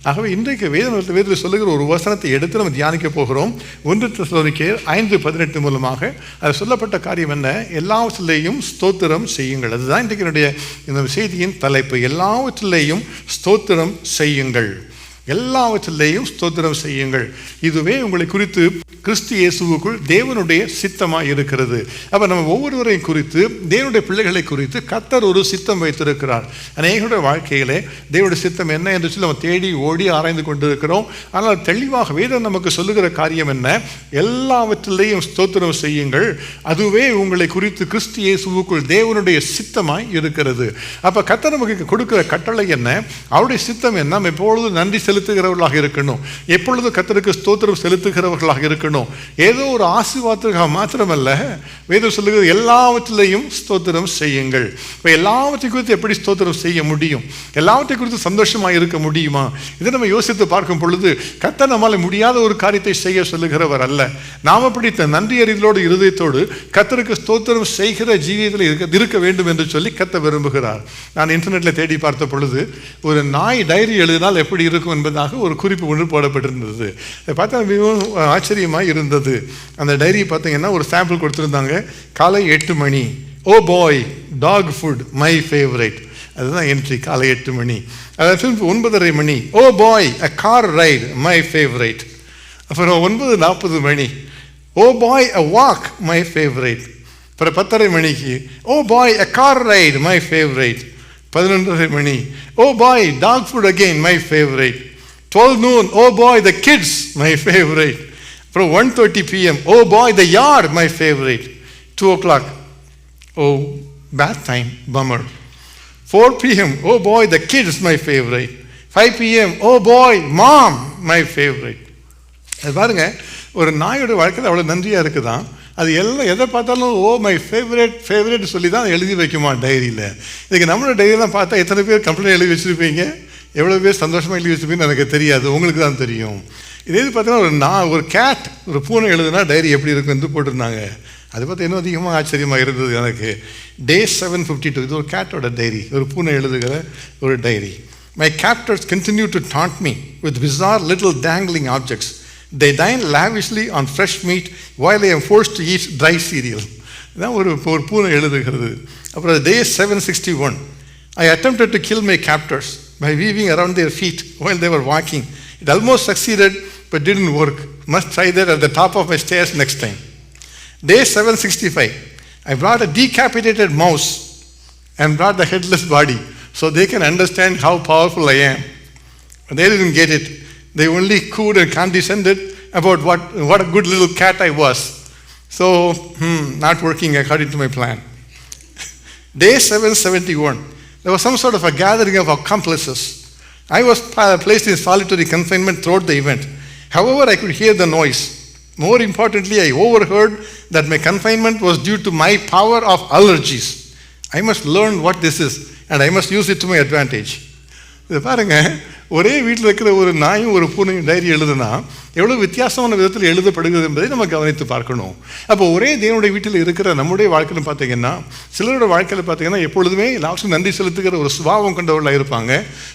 ஆகவே இன்றைக்கு வேதத்தில் சொல்லுகிற ஒரு வசனத்தை எடுத்து நம்ம தியானிக்க போகிறோம். 1 தெசலோனிக்கேயர் 5:18 மூலமாக அது சொல்லப்பட்ட காரியம் என்ன? எல்லாவற்றிலேயும் ஸ்தோத்திரம் செய்யுங்கள். அதுதான் இன்றைக்கு இந்த செய்தியின் தலைப்பு. எல்லாவற்றிலேயும் ஸ்தோத்திரம் செய்யுங்கள். எல்லாவற்றிலேயும் ஸ்தோத்திரம் செய்யுங்கள். இதுவே உங்களை குறித்து கிறிஸ்து இயேசுவுக்குள் தேவனுடைய சித்தமாக இருக்கிறது. அப்போ நம்ம ஒவ்வொருவரையும் குறித்து, தேவனுடைய பிள்ளைகளை குறித்து கர்த்தர் ஒரு சித்தம் வைத்திருக்கிறார். அநேகருடைய வாழ்க்கையிலே தேவனுடைய சித்தம் என்ன என்று சொல்லி நம்ம தேடி ஓடி ஆராய்ந்து கொண்டிருக்கிறோம். ஆனால் தெளிவாக வேதம் நமக்கு சொல்லுகிற காரியம் என்ன? எல்லாவற்றிலேயும் ஸ்தோத்திரம் செய்யுங்கள். அதுவே உங்களை குறித்து கிறிஸ்து இயேசுவுக்குள் தேவனுடைய சித்தமாய் இருக்கிறது. அப்போ கர்த்தர் நமக்கு கொடுக்கிற கட்டளை என்ன? அவருடைய சித்தம் என்ன? நம்ம எப்பொழுது நன்றி செலுத்துகிறவர்களாக இருக்கணும், எப்பொழுது கர்த்தருக்கு ஸ்தோத்திரம் செலுத்துகிறவர்களாக இருக்கணும். ஏதோ ஒரு ஆசீர்வாதத்துக்காக மாத்திரமல்ல, வேதம் சொல்லுகிறது எல்லாவற்றிலையும் ஸ்தோத்திரம் செய்யுங்கள். இப்போ எல்லாவற்றை குறித்து எப்படி ஸ்தோத்திரம் செய்ய முடியும்? எல்லாவற்றை குறித்து சந்தோஷமாக இருக்க முடியுமா? இதை நம்ம யோசித்து பார்க்கும் பொழுது கர்த்தர் நம்மால் முடியாத ஒரு காரியத்தை செய்ய சொல்லுகிறவர் அல்ல. நாம் அப்படி நன்றி அறிதலோடு இருதயத்தோடு கர்த்தருக்கு ஸ்தோத்திரம் செய்கிற ஜீவியத்தில் இருக்க வேண்டும் என்று சொல்லி கர்த்தர் விரும்புகிறார். நான் இன்டர்நெட்டில் தேடி பார்த்த பொழுது ஒரு நாய் டைரி எழுதினால் எப்படி இருக்கும் என்பதாக ஒரு குறிப்பு ஒன்று போடப்பட்டிருந்தது. அதை பார்த்தா மிகவும் ஆச்சரியமாக இருந்தது. அந்த டைரி பார்த்தீங்கன்னா ஒரு சாம்பிள் கொடுத்துருந்தாங்க. காலை 8 மணி, oh boy dog food my favourite. அதுதான் என்ட்ரி. காலை 8 மணி. அதாவது 9:30 மணி, oh boy a car ride my favourite. அப்புறம் 9:40 மணி, oh boy a walk my favourite. அப்புறம் 10:30 மணிக்கு, oh boy a car ride my favourite. 11:30 மணி, oh boy dog food again my favourite. 12 noon, oh boy the kids my favorite. From 1:30 p.m, oh boy the yard my favorite. 2 o'clock, oh bath time, bummer. 4 p.m, oh boy the kids my favorite. 5 p.m, oh boy mom my favorite. அது பாருங்க, ஒரு நாயோட வாழ்க்கையில் அவ்வளோ நன்றியாக இருக்குதான். அது எல்லாம் எதை பார்த்தாலும் ஓ மை ஃபேவரேட் சொல்லி தான் எழுதி வைக்குமா டைரியில். இதுக்கு நம்மளோட டைரியெல்லாம் பார்த்தா எத்தனை பேர் கம்ப்ளைண்ட் எழுதி வச்சுருப்பீங்க, எவ்வளோ பேர் சந்தோஷமாக எழுதி வச்சுருப்பீங்கன்னு எனக்கு தெரியாது, உங்களுக்கு தான் தெரியும். இதே பார்த்தீங்கன்னா ஒரு கேட், ஒரு பூனை எழுதுனா டைரி எப்படி இருக்கும் என்று போட்டிருந்தாங்க. அதை பார்த்து இன்னும் அதிகமாக ஆச்சரியமாக இருந்தது எனக்கு. Day 752, இது ஒரு கேட்டோட டைரி, ஒரு பூனை எழுதுகிற ஒரு diary. My captors continue to taunt me with bizarre little dangling objects. They dine lavishly on fresh meat while I am forced to eat dry cereal. இதான் ஒரு பூனை எழுதுகிறது. அப்புறம் Day 761, I attempted to kill my captors by weaving around their feet while they were walking. It almost succeeded but didn't work. Must try that at the top of my stairs next time. Day 765, I brought a decapitated mouse and brought the headless body so they can understand how powerful I am. But they didn't get it. They only cooed and condescended about what a good little cat I was. So, not working according to my plan. Day 771, there was some sort of a gathering of accomplices. I was placed in solitary confinement throughout the event. However, I could hear the noise. More importantly, I overheard that my confinement was due to my power of allergies. I must learn what this is and I must use it to my advantage. இதை பாருங்க, ஒரே வீட்டில் இருக்கிற ஒரு நாயும் ஒரு பூனையும் diary எழுதுனா எவ்வளோ வித்தியாசமான விதத்தில் எழுதப்படுகிறது என்பதை நம்ம கவனித்து பார்க்கணும். அப்போ ஒரே தேவனுடைய வீட்டில் இருக்கிற நம்முடைய வாழ்க்கையில் பார்த்தீங்கன்னா, சிலரோட வாழ்க்கையில் பார்த்தீங்கன்னா எப்பொழுதுமே எல்லாருக்கும் நன்றி செலுத்துகிற ஒரு சுபாவம் கொண்டவர்களாக இருப்பாங்க.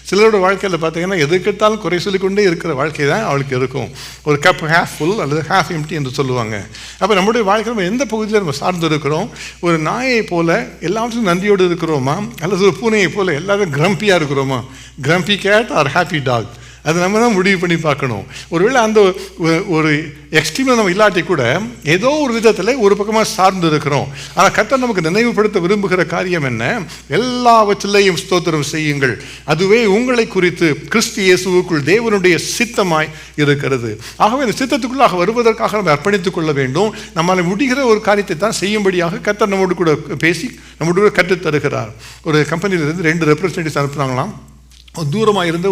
சிலரோட வாழ்க்கையில் பார்த்தீங்கன்னா எதுக்கெடுத்தாலும் குறை சொல்லிக்கொண்டே இருக்கிற வாழ்க்கை தான் அவளுக்கு இருக்கும். ஒரு கப் ஹாஃப் ஃபுல் அல்லது ஹாஃப் எம்டி என்று சொல்லுவாங்க. அப்போ நம்முடைய வாழ்க்கையில் நம்ம எந்த பகுதியில் நம்ம சார்ந்து இருக்கிறோம்? ஒரு நாயை போல எல்லாருக்கும் நன்றியோடு இருக்கிறோமா, அல்லது ஒரு பூனையை போல எல்லாரும் கிரம்பியாக இருக்கிறோமா? Grumpy cat or happy dog, அது நம்ம தான் முடிவு பண்ணி பார்க்கணும். ஒருவேளை அந்த ஒரு எக்ஸ்ட்ரீமில் நம்ம இல்லாட்டி கூட ஏதோ ஒரு விதத்தில் ஒரு பக்கமாக சார்ந்து இருக்கிறோம். ஆனால் கர்த்தர் நமக்கு நினைவுபடுத்த விரும்புகிற காரியம் என்ன? எல்லாவற்றிலேயும் ஸ்தோத்திரம் செய்யுங்கள். அதுவே உங்களை குறித்து கிறிஸ்து இயேசுவுக்குள் தேவனுடைய சித்தமாய் இருக்கிறது. ஆகவே இந்த சித்தத்துக்குள்ளாக வருவதற்காக நம்ம அர்ப்பணித்துக் கொள்ள வேண்டும். நம்மளால் முடிகிற ஒரு காரியத்தை தான் செய்யும்படியாக கர்த்தர் நம்மோடு கூட பேசி நம்மோடு கூட கற்றுத் தருகிறார். ஒரு கம்பெனியிலிருந்து 2 ரெப்ரசன்டேட்டிவ்ஸ் அனுப்புனாங்களாம். தூரமாக இருந்த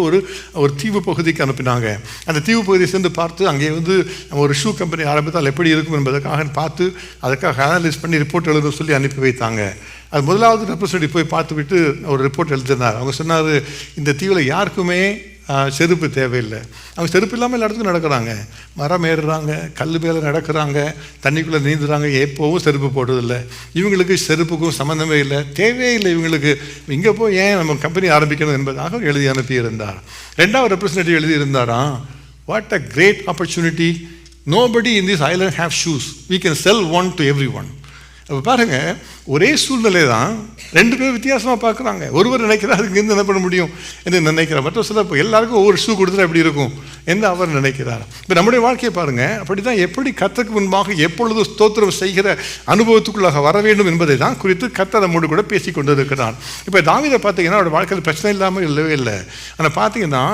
ஒரு தீவு பகுதிக்கு அனுப்பினாங்க. அந்த தீவு பகுதியை சேர்ந்து பார்த்து அங்கே ஒரு ஷூ கம்பெனி ஆரம்பித்தால் எப்படி இருக்கும் என்பதற்காக பார்த்து அதுக்காக அனலைஸ் பண்ணி ரிப்போர்ட் எழுத சொல்லி அனுப்பி வைத்தாங்க. அது முதலாவது ரெப்ரசன்டேட்டிவ் போய் பார்த்து விட்டு ஒரு ரிப்போர்ட் எழுதினார். அவங்க சொன்னார், இந்த தீவில் யாருக்குமே செருப்பு தேவையில்லை. அவங்க செருப்பு இல்லாமல் எல்லா இடத்துக்கும் நடக்கிறாங்க, மரம் ஏறுறாங்க, கல் மேலே நடக்கிறாங்க, தண்ணிக்குள்ளே நீந்துறாங்க, எப்போவும் செருப்பு போடுறதில்லை. இவங்களுக்கு செருப்புக்கும் சம்மந்தமே இல்லை, தேவையே இல்லை இவங்களுக்கு. இங்கே போய் ஏன் நம்ம கம்பெனி ஆரம்பிக்கணும் என்பதாக எழுதி அனுப்பியிருந்தார். 2வது ரெப்ரசன்டேட்டிவ் எழுதியிருந்தாராம், what a great opportunity, nobody in this island have shoes, we can sell one to everyone. அப்போ பாருங்க, ஒரே சூழ்நிலை தான், 2 பேர் வித்தியாசமாக பார்க்குறாங்க. ஒருவர் நினைக்கிறார் இங்கேருந்து என்ன பண்ண முடியும் என்று நினைக்கிறார், மற்ற சில எல்லாருக்கும் ஒவ்வொரு ஷூ கொடுத்துட்டா எப்படி இருக்கும் என்று அவர் நினைக்கிறார். இப்போ நம்முடைய வாழ்க்கையை பாருங்கள், அப்படி தான் எப்படி கர்த்தருக்கு முன்பாக எப்பொழுது ஸ்தோத்திரம் செய்கிற அனுபவத்துக்குள்ளாக வர வேண்டும் என்பதை தான் குறித்து கர்த்தர் நம்மோடு கூட பேசி கொண்டு இருக்கிறார். இப்போ தாவீதை பார்த்தீங்கன்னா அவருடைய வாழ்க்கையில் பிரச்சனை இல்லாமல் இல்லவே இல்லை. ஆனால் பார்த்தீங்கன்னா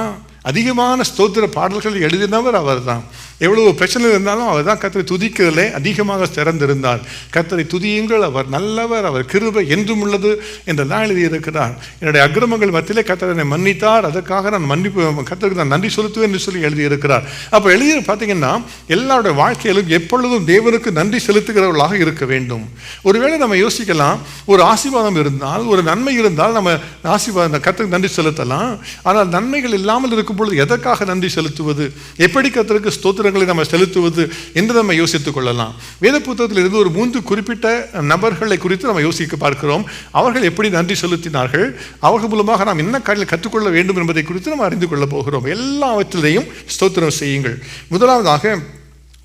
அதிகமான ஸ்தோத்திர பாடல்கள் எழுதினவர் அவர் தான். எவ்வளவு பிரச்சனை இருந்தாலும் அவர் தான் கர்த்தரை துதிக்கிறதிலே அதிகமாக சிறந்திருந்தார். கர்த்தரை துதியுங்கள், அவர் நல்லவர், அவர் கிருபை என்றும் உள்ளது என்றெல்லாம் எழுதியிருக்கிறார். என்னுடைய அக்கிரமங்கள் மத்தியிலே கர்த்தர் என்னை மன்னித்தார், அதற்காக நான் மன்னிப்பு கர்த்தருக்கு நான் நன்றி செலுத்துவேன் என்று சொல்லி எழுதியிருக்கிறார். அப்போ எழுதி பார்த்தீங்கன்னா எல்லாருடைய வாழ்க்கையிலும் எப்பொழுதும் தேவனுக்கு நன்றி செலுத்துகிறவர்களாக இருக்க வேண்டும். ஒருவேளை நம்ம யோசிக்கலாம், ஒரு ஆசீர்வாதம் இருந்தால், ஒரு நன்மை இருந்தால் நம்ம ஆசீர்வாதம் கர்த்தருக்கு நன்றி செலுத்தலாம். ஆனால் நன்மைகள் இல்லாமல் இருக்கும் பொழுது எதற்காக நன்றி செலுத்துவது, எப்படி கர்த்தருக்கு ஸ்தோத்திரங்களை நம்ம செலுத்துவது என்று நம்ம யோசித்துக் கொள்ளலாம். வேத புத்தகத்தில் இருந்து ஒரு 3 குறிப்பிட்ட நபர்களை குறித்து நம்ம யோசிக்க பார்க்கிறோம். அவர்கள் எப்படி நன்றி செலுத்தினார்கள், அவர்கள் மூலமாக நாம் என்ன காரியங்களை கற்றுக்கொள்ள வேண்டும் என்பதை குறித்து நம்ம அறிந்து கொள்ள போகிறோம். எல்லாவற்றிலையும் ஸ்தோத்திரம் செய்யுங்கள். முதலாவதாக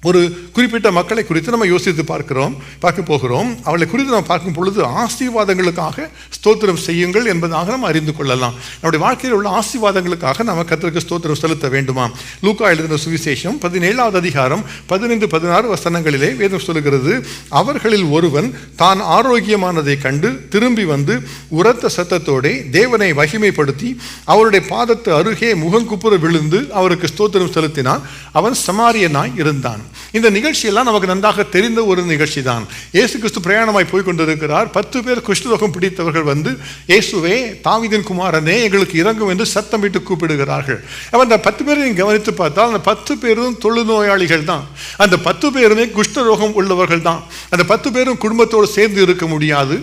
ஒரு குறிப்பிட்ட மக்களை குறித்து நம்ம யோசித்து பார்க்க போகிறோம். அவளை குறித்து நம்ம பார்க்கும் பொழுது ஆசீர்வாதங்களுக்காக ஸ்தோத்திரம் செய்யுங்கள் என்பதாக நம்ம அறிந்து கொள்ளலாம். நம்முடைய வாழ்க்கையில் உள்ள ஆசீர்வாதங்களுக்காக நம்ம கர்த்தருக்கு ஸ்தோத்திரம் செலுத்த வேண்டுமா? லூக்கா எழுதின சுவிசேஷம் 17வது அதிகாரம் 15-16 வசனங்களிலே வேதம் சொல்லுகிறது, அவர்களில் ஒருவன் தான் ஆரோக்கியமானதை கண்டு திரும்பி வந்து உரத்த சத்தத்தோടെ தேவனை மகிமைப்படுத்தி அவருடைய பாதத்து அருகே முகங்குப்புற விழுந்து அவருக்கு ஸ்தோத்திரம் செலுத்தினான். அவன் சமாரியனாய் இருந்தான். இந்த நிகழ்ச்சியெல்லாம் நமக்கு நன்றாக தெரிந்த ஒரு நிகழ்ச்சி தான். இயேசு கிறிஸ்து பிரயாணமாய் போய் கொண்டிருக்கிறார். 10 பேர் குஷ்டரோகம் பிடித்தவர்கள் வந்து, இயேசுவே தாவீதின் குமாரனே எங்களுக்கு இறங்கும் என்று சத்தமிட்டு கூப்பிடுகிறார்கள். அந்த 10 பேரையும் கவனித்து பார்த்தால் அந்த 10 பேரும் தொழுநோயாளிகள் தான். அந்த 10 பேருமே குஷ்டரோகம் உள்ளவர்கள் தான். அந்த 10 பேரும் குடும்பத்தோடு சேர்ந்து இருக்க முடியாது,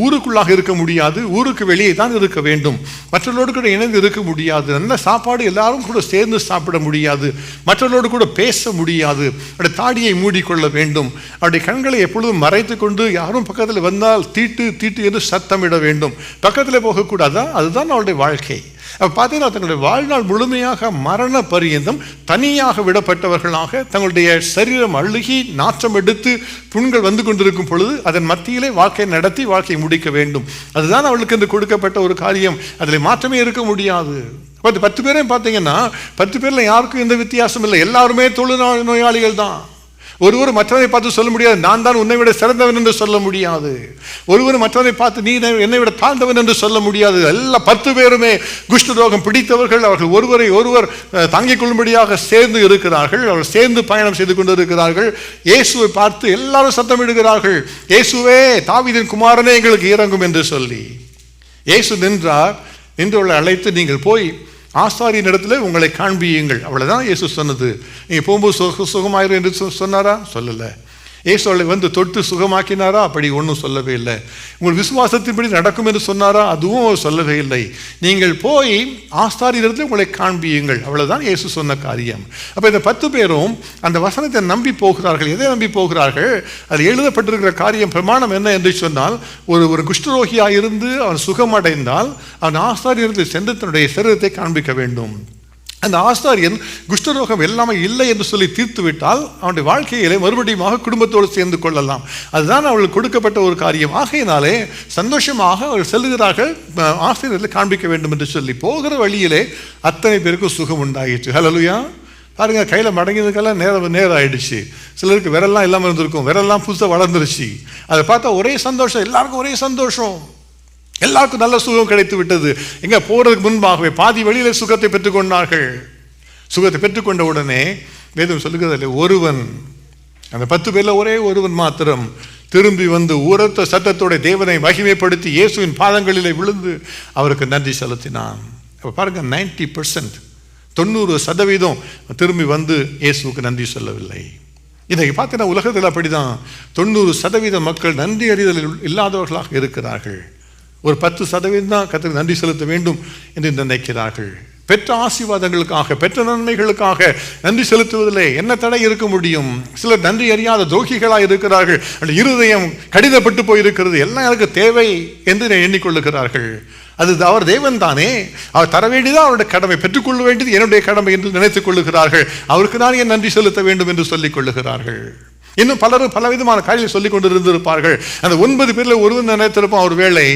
ஊருக்குள்ளாக இருக்க முடியாது, ஊருக்கு வெளியே தான் இருக்க வேண்டும், மற்றவர்களோடு கூட இணைந்து இருக்க முடியாது, நல்ல சாப்பாடு எல்லாரும் கூட சேர்ந்து சாப்பிட முடியாது, மற்றவர்களோடு கூட பேச முடியாது, அவருடைய தாடியை மூடிக்கொள்ள வேண்டும், அவருடைய கண்களை எப்பொழுதும் மறைத்து கொண்டு யாரும் பக்கத்தில் வந்தால் தீட்டு தீட்டு என்று சத்தமிட வேண்டும், பக்கத்தில் போகக்கூடாதா, அதுதான் அவருடைய வாழ்க்கை. அப்போ பார்த்தீங்கன்னா தங்களுடைய வாழ்நாள் முழுமையாக மரண பரியந்தம் தனியாக விடப்பட்டவர்களாக தங்களுடைய சரீரம் அழுகி நாற்றம் எடுத்து புண்கள் வந்து கொண்டிருக்கும் பொழுது அதன் மத்தியிலே வாழ்க்கை நடத்தி வாழ்க்கை முடிக்க வேண்டும். அதுதான் அவளுக்கு என்று கொடுக்கப்பட்ட ஒரு காரியம். அதில் மாற்றமே இருக்க முடியாது. 10 பேரையும் பார்த்தீங்கன்னா 10 பேரில் யாருக்கும் எந்த வித்தியாசம் இல்லை, எல்லாருமே தொழுநோயாளிகள் தான். ஒருவர் மற்றவனை பார்த்து சொல்ல முடியாது, நான் தான் உன்னை விட சிறந்தவன் என்று சொல்ல முடியாது. ஒருவர் மற்றவனை பார்த்து நீ என்னை விட தாழ்ந்தவன் என்று சொல்ல முடியாது. எல்லா 10 பேருமே குஷ்டரோகம் பிடித்தவர்கள். அவர்கள் ஒருவரை ஒருவர் தாங்கிக் கொள்ளும்படியாக சேர்ந்து இருக்கிறார்கள். அவர்கள் சேர்ந்து பயணம் செய்து கொண்டு இருக்கிறார்கள். இயேசுவை பார்த்து எல்லாரும் சத்தமிடுகிறார்கள், இயேசுவே தாவீதின் குமாரனே எங்களுக்கு இறங்கும் என்று சொல்லி. இயேசு நின்றார். நின்றவர்களை அழைத்து, நீங்கள் போய் ஆசாரியின் இடத்துல உங்களை காண்பியுங்கள். அவ்வளவுதான் இயேசு சொன்னது. நீங்க போகும்போது சுகமாயிரும் என்று சொன்னாரா? சொல்லலை. இயேசு அவளை வந்து தொட்டு சுகமாக்கினாரா? அப்படி ஒன்றும் சொல்லவே இல்லை. உங்கள் விசுவாசத்தின்படி நடக்கும் என்று சொன்னாரா? அதுவும் சொல்லவே இல்லை. நீங்கள் போய் ஆசாரியரிடத்தில் உங்களை காண்பியுங்கள். அவ்வளவுதான் இயேசு சொன்ன காரியம். அப்போ இந்த 10 பேரும் அந்த வசனத்தை நம்பி போகிறார்கள். எதை நம்பி போகிறார்கள்? அது எழுதப்பட்டிருக்கிற காரியம் பிரமாணம் என்ன என்று சொன்னால், ஒரு குஷ்டரோகியாக இருந்து அவன் சுகமடைந்தால் அவன் ஆசாரியரிடத்தில் சென்று தன்னுடைய சரீரத்தை காண்பிக்க வேண்டும். அந்த ஆசாரியன் குஷ்டரோகம் எல்லாமே இல்லை என்று சொல்லி தீர்த்து விட்டால் அவனுடைய வாழ்க்கையிலே மறுபடியும் குடும்பத்தோடு சேர்ந்து கொள்ளலாம். அதுதான் அவளுக்கு கொடுக்கப்பட்ட ஒரு காரியம். ஆகையினாலே சந்தோஷமாக அவர்கள் செல்லுகிறார்கள், ஆசிரியர்களை காண்பிக்க வேண்டும் என்று சொல்லி. போகிற வழியிலே அத்தனை பேருக்கும் சுகம் உண்டாயிற்று. ஹல்லேலூயா. பாருங்க, கையில் மடங்கினதுக்கெல்லாம் நேரம் ஆயிடுச்சு. சிலருக்கு விரல்லாம் இல்லாமல் இருந்திருக்கும், விரல்லாம் புதுசாக வளர்ந்துருச்சு. அதை பார்த்தா ஒரே சந்தோஷம், எல்லாருக்கும் ஒரே சந்தோஷம், எல்லாருக்கும் நல்ல சுகம் கிடைத்து விட்டது. எங்க போறதுக்கு முன்பாகவே பாதி வழியில சுகத்தை பெற்றுக்கொண்டார்கள். சுகத்தை பெற்றுக்கொண்ட உடனே வேதம் சொல்லுகிறது, ஒருவன், அந்த 10 பேர்ல ஒரே ஒருவன் மாத்திரம் திரும்பி வந்து உரத்த சத்தத்தோட தேவனை மகிமைப்படுத்தி இயேசுவின் பாதங்களிலே விழுந்து அவருக்கு நன்றி செலுத்தினான். அப்ப பாருங்க, 90%, 90% திரும்பி வந்து இயேசுவுக்கு நன்றி சொல்லவில்லை. இன்றைக்கு பார்த்தீங்கன்னா உலகத்தில் அப்படிதான் 90% மக்கள் நன்றி அறிதல் இல்லாதவர்களாக இருக்கிறார்கள். ஒரு 10% தான் கர்த்தருக்கு நன்றி செலுத்த வேண்டும் என்று நினைக்கிறார்கள். பெற்ற ஆசீர்வாதங்களுக்காக, பெற்ற நன்மைகளுக்காக நன்றி செலுத்துவதிலே என்ன தடை இருக்க முடியும்? சிலர் நன்றி அறியாத துரோகிகளாக இருக்கிறார்கள். இருதயம் கடிதப்பட்டு போயிருக்கிறது. எல்லாம் எனக்கு தேவை என்று எண்ணிக்கொள்ளுகிறார்கள். அது அவர் தேவன் தானே, அவர் தர வேண்டியதான் அவருடைய கடமை, பெற்றுக்கொள்ள வேண்டியது என்னுடைய கடமை என்று நினைத்துக் கொள்ளுகிறார்கள். அவருக்கு நான் ஏன் நன்றி செலுத்த வேண்டும் என்று சொல்லிக் கொள்ளுகிறார்கள். இன்னும் பலரும் பலவிதமான காரியங்களை சொல்லிக் கொண்டிருந்திருப்பார்கள். அந்த 9 பேரில் ஒருவன் நினைத்திருப்பான், ஒரு வேளை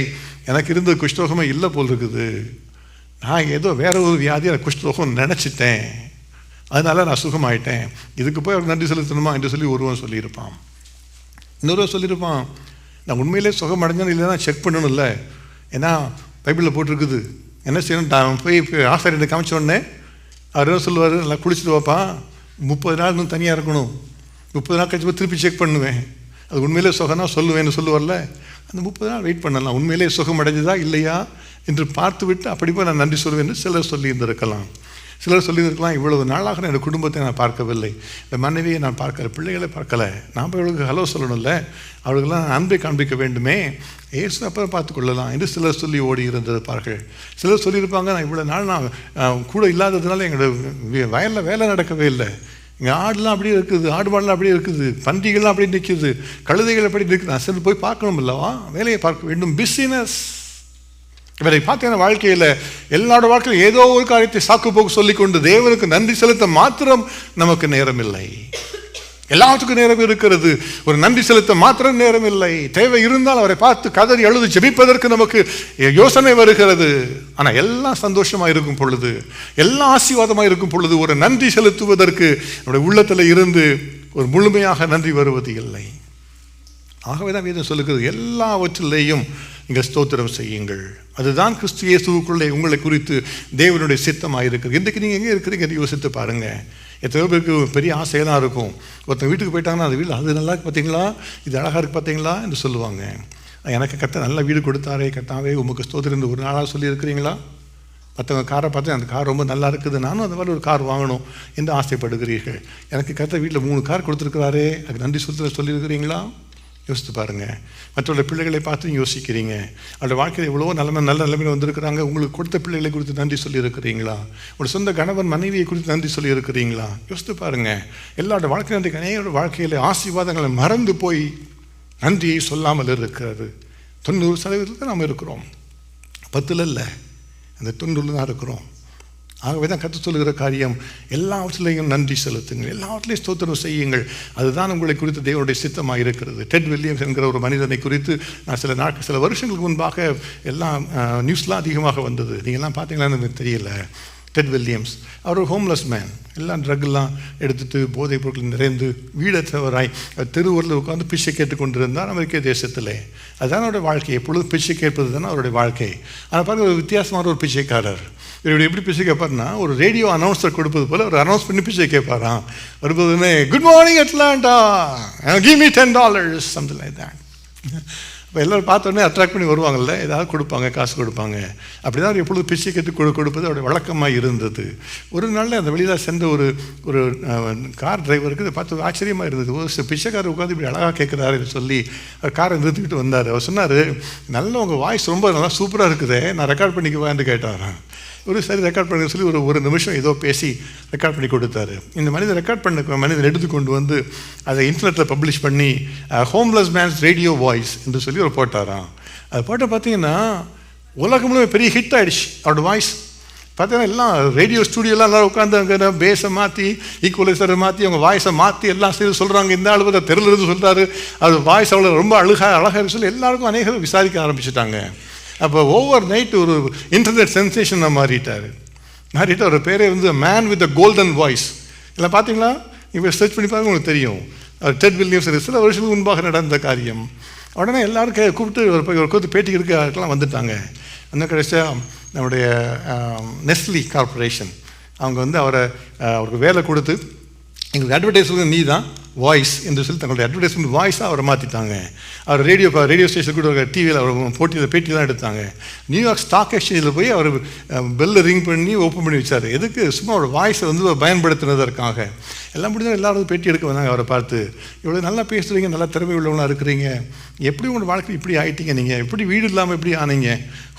எனக்கு இருந்த குஷ்டரோகமே இல்லை போல் இருக்குது, நான் ஏதோ வேற ஒரு வியாதி எனக்கு குஷ்டரோகம் நினச்சிட்டேன், அதனால நான் சுகமாயிட்டேன், இதுக்கு போய் அவர் நன்றி செலுத்தணுமா என்று சொல்லி ஒருவன் சொல்லியிருப்பான். இன்னொருவன் சொல்லியிருப்பான், நான் உண்மையிலே சுகம் அடைஞ்சேன்னு இல்லைன்னா செக் பண்ணணும்ல, ஏன்னா பைபிளில் போட்டிருக்குது, என்ன செய்யணும், நான் போய் ஆசாரியனை காமிச்ச உடனே அவர் என்ன சொல்லுவார், நல்லா குளிச்சுட்டு வாப்பா, 30 நாள் இன்னும் தனியாக இருக்கணும், 30 நாள் கழிச்சு திருப்பி செக் பண்ணுவேன், அது உண்மையிலே சுகம்னா சொல்லுவேன்னு சொல்லுவார்ல, அந்த 30 நாள் வெயிட் பண்ணலாம், உண்மையிலே சுகம் அடைஞ்சதா இல்லையா என்று பார்த்து விட்டு அப்படி போய் நான் நன்றி சொல்லுவேன் என்று சிலர் சொல்லியிருந்திருக்கலாம். சிலர் சொல்லியிருக்கலாம், இவ்வளவு நாளாக நான் என் குடும்பத்தை நான் பார்க்கவில்லை, இந்த மனைவியை நான் பார்க்கல, பிள்ளைகளை பார்க்கலை, நாம் போய் அவளுக்கு ஹலோ சொல்லணும்ல, அவர்களுக்கெல்லாம் அன்பை காண்பிக்க வேண்டுமே, ஏசு அப்புறம் பார்த்துக்கொள்ளலாம் என்று சிலர் சொல்லி ஓடி இருந்திருப்பார்கள். சிலர் சொல்லியிருப்பாங்க, நான் இவ்வளோ நாள் நான் கூட இல்லாததுனால எங்களோட வயலில் வேலை நடக்கவே இல்லை, இங்கே ஆடுலாம் அப்படியே இருக்குது, ஆடு மாடெலாம் அப்படியே இருக்குது, பன்றிகள்லாம் அப்படியே நிற்கிது, கழுதைகள் அப்படி இருக்குது, நான் சரி போய் பார்க்கணும் இல்லவா, வேலையை பார்க்க வேண்டும், பிஸினஸ். இவரை பார்த்தீங்கன்னா வாழ்க்கையில் எல்லாரோட வாழ்க்கையில் ஏதோ ஒரு காரியத்தை சாக்கு போக்கு சொல்லிக்கொண்டு தேவனுக்கு நன்றி செலுத்த மாத்திரம் நமக்கு நேரம் இல்லை. எல்லாத்துக்கும் நேரம் இருக்கிறது, ஒரு நன்றி செலுத்த மாத்திரம் நேரம் இல்லை. தேவை இருந்தால் அவரை பார்த்து கதறி அழுது ஜெபிப்பதற்கு நமக்கு யோசனை வருகிறது. ஆனால் எல்லாம் சந்தோஷமாக இருக்கும் பொழுது, எல்லாம் ஆசீர்வாதமாக இருக்கும் பொழுது ஒரு நன்றி செலுத்துவதற்கு நம்முடைய உள்ளத்தில் இருந்து ஒரு முழுமையாக நன்றி வருவது இல்லை. ஆகவே தான் வேதம் சொல்லுகிறது, எல்லாவற்றிலேயும் நீங்கள் ஸ்தோத்திரம் செய்யுங்கள், அதுதான் கிறிஸ்து இயேசுவுக்குள்ளே உங்களை குறித்து தேவனுடைய சித்தமாக இருக்குது. இன்றைக்கு நீங்கள் எங்கே இருக்கிறீங்க என்று யோசித்து பாருங்கள். எத்தனையோ பேருக்கு பெரிய ஆசையெல்லாம் இருக்கும், ஒருத்தன் வீட்டுக்கு போயிட்டாங்கன்னா அது வீடு அது நல்லா இருக்குது பார்த்தீங்களா, இது அழகாக இருக்குது பார்த்தீங்களா என்று சொல்லுவாங்க. எனக்கு கர்த்தர் நல்ல வீடு கொடுத்தாரே, கர்த்தாவே உமக்கு ஸ்தோத்திரம் ஒரு நாளாக சொல்லியிருக்கிறீங்களா? மற்றவங்க காரை பார்த்து அந்த கார் ரொம்ப நல்லா இருக்குது, நானும் அந்த மாதிரி ஒரு கார் வாங்கணும் என்று ஆசைப்படுகிறீர்கள். எனக்கு கர்த்தர் வீட்டில் 3 கார் கொடுத்துருக்கிறாரே, அதுக்கு நன்றி சொல்லியிருக்கிறீங்களா? யோசித்து பாருங்கள். மற்றவருடைய பிள்ளைகளை பார்த்து யோசிக்கிறீங்க, அவருடைய வாழ்க்கையில் எவ்வளவோ நல்ல நிலைமையில் வந்திருக்கிறாங்க, உங்களுக்கு கொடுத்த பிள்ளைகளை குறித்து நன்றி சொல்லியிருக்கிறீங்களா? ஒரு சொந்த கணவன் மனைவியை குறித்து நன்றி சொல்லியிருக்கிறீங்களா? யோசித்து பாருங்கள். எல்லாரோட வாழ்க்கை நன்றி அநேகரோட வாழ்க்கையில் ஆசீர்வாதங்களை மறந்து போய் நன்றியை சொல்லாமல் இருக்கிறது. 90% நாம் இருக்கிறோம், 10 இல்லை, அந்த 90 தான் இருக்கிறோம். ஆகவே தான் கற்று சொல்லுகிற காரியம், எல்லாவற்றிலையும் நன்றி செலுத்துங்கள், எல்லாவற்றிலையும் ஸ்தோத்திரம் செய்யுங்கள், அதுதான் உங்களை குறித்து தேவனுடைய சித்தமாக இருக்கிறது. டெட் வில்லியம்ஸ் என்கிற ஒரு மனிதனை குறித்து நான் சில வருஷங்களுக்கு முன்பாக எல்லாம் நியூஸ்லாம் அதிகமாக வந்தது. நீங்கள்லாம் பார்த்தீங்களான்னு எனக்கு தெரியல. டெட் வில்லியம்ஸ் அவர் ஒரு ஹோம்லெஸ் மேன், எல்லாம் ட்ரக்லாம் எடுத்துகிட்டு போதைப் பொருட்கள் நிறைந்து வீடற்றவராய் தெருவூரில் உட்காந்து பிச்சை கேட்டுக்கொண்டிருந்தார் அமெரிக்க தேசத்தில். அதுதான் அவருடைய வாழ்க்கை, எப்பொழுதும் பிச்சை கேட்பது தானே அவருடைய வாழ்க்கை. ஆனால் பாருங்கள், ஒரு வித்தியாசமான ஒரு பிச்சைக்காரர். இவர் எப்படி பிச்சை கேட்பார்னா, ஒரு ரேடியோ அனௌன்ஸர் கொடுப்பது போல் ஒரு அனௌன்ஸ் பண்ணி பிச்சை கேட்பாராம். வரும்போதுன்னு, good morning Atlanta, give me $10 something like that. இப்போ எல்லோரும் பார்த்தோன்னே அட்ராக்ட் பண்ணி வருவாங்கள்ல, ஏதாவது கொடுப்பாங்க, காசு கொடுப்பாங்க. அப்படி தான் அவர் எப்பொழுது பிச்சை கேட்டு கொடுப்பது அவருடைய வழக்கமாக இருந்தது. ஒரு நாளில் அந்த வெளியில் சென்ற ஒரு கார் டிரைவருக்கு இதை பார்த்து ஆச்சரியமாக இருந்தது. ஒரு பிச்சைக்காரர் உட்காந்து இப்படி அழகாக கேட்குறாரு சொல்லி அவர் காரை நிறுத்திக்கிட்டு வந்தார். அவர் சொன்னார், நல்ல உங்கள் வாய்ஸ் ரொம்ப நல்லா சூப்பராக இருக்குது, நான் ரெக்கார்ட் பண்ணிக்குவான்னு கேட்டாரான். சரி ரெக்கார்ட் பண்ண சொல்லி ஒரு நிமிஷம் ஏதோ பேசி ரெக்கார்ட் பண்ணி கொடுத்தாரு. இந்த மனிதன் ரெக்கார்ட் பண்ண மனிதன் எடுத்து கொண்டு வந்து அதை இன்டர்நெட்டில் பப்ளிஷ் பண்ணி ஹோம்லெஸ் மேன்ஸ் ரேடியோ வாய்ஸ் என்று சொல்லி ஒரு போட்டாராம். அது போட்ட பார்த்தீங்கன்னா உலகம் முழுவதும் பெரிய ஹிட் ஆகிடுச்சு. அவரோட வாய்ஸ் பார்த்தீங்கன்னா எல்லாம் ரேடியோ ஸ்டூடியோலாம் எல்லோரும் உட்காந்து அங்கே பேஸை மாற்றி ஈக்குவலைசரை மாற்றி அவங்க வாய்ஸை மாற்றி எல்லாம் செய்து சொல்கிறாங்க. இந்த ஆள் தெருவில் இருந்து சொல்கிறாரு, அது வாய்ஸ் அவ்வளோ ரொம்ப அழகாக சொல்லி எல்லாருக்கும் அநேகம் விசாரிக்க ஆரம்பிச்சுட்டாங்க. அப்போ ஓவர் நைட் ஒரு இன்டர்நெட் சென்சேஷனாக மாறிட்டார். ஒரு பேரே வந்து man with a golden voice. இல்லை பார்த்தீங்களா, இப்போ சர்ச் பண்ணி பாருங்க, உங்களுக்கு தெரியும். டெட் வில்லியம்ஸ் சில வருஷத்துக்கு முன்பாக நடந்த காரியம். உடனே எல்லாரும் கூப்பிட்டு ஒரு பேட்டி இருக்கலாம் வந்துட்டாங்க. அந்த கடைசியாக நம்முடைய நெஸ்லி கார்பரேஷன் அவங்க வந்து அவருக்கு வேலை கொடுத்து எங்களுக்கு அட்வர்டைஸ்மெண்ட் நீ தான் வாய்ஸ் என்று சொல்லி தங்களுடைய அட்வர்டைஸ்மெண்ட் வாய்ஸாக அவரை மாற்றிட்டாங்க. அவர் ரேடியோ ஸ்டேஷன் கூட டிவியில் அவர் பேட்டிலாம் எடுத்தாங்க. நியூயார்க் ஸ்டாக் எக்ஸ்சேஞ்சில் போய் அவர் பெல்லை ரிங் பண்ணி ஓப்பன் பண்ணி வச்சார். எதுக்கு? சும்மா அவரோட வாய்ஸை வந்து பயன்படுத்தினதற்காக. எல்லாம் முடிஞ்சால் எல்லாரும் பேட்டி எடுக்க வந்தாங்க. அவரை பார்த்து, இவ்வளோ நல்லா பேசுகிறீங்க, நல்லா திறமை உள்ளவங்களாக இருக்கிறீங்க, எப்படி உங்களோட வாழ்க்கை இப்படி ஆகிட்டீங்க, நீங்கள் எப்படி வீடு இல்லாமல் எப்படி ஆனீங்க,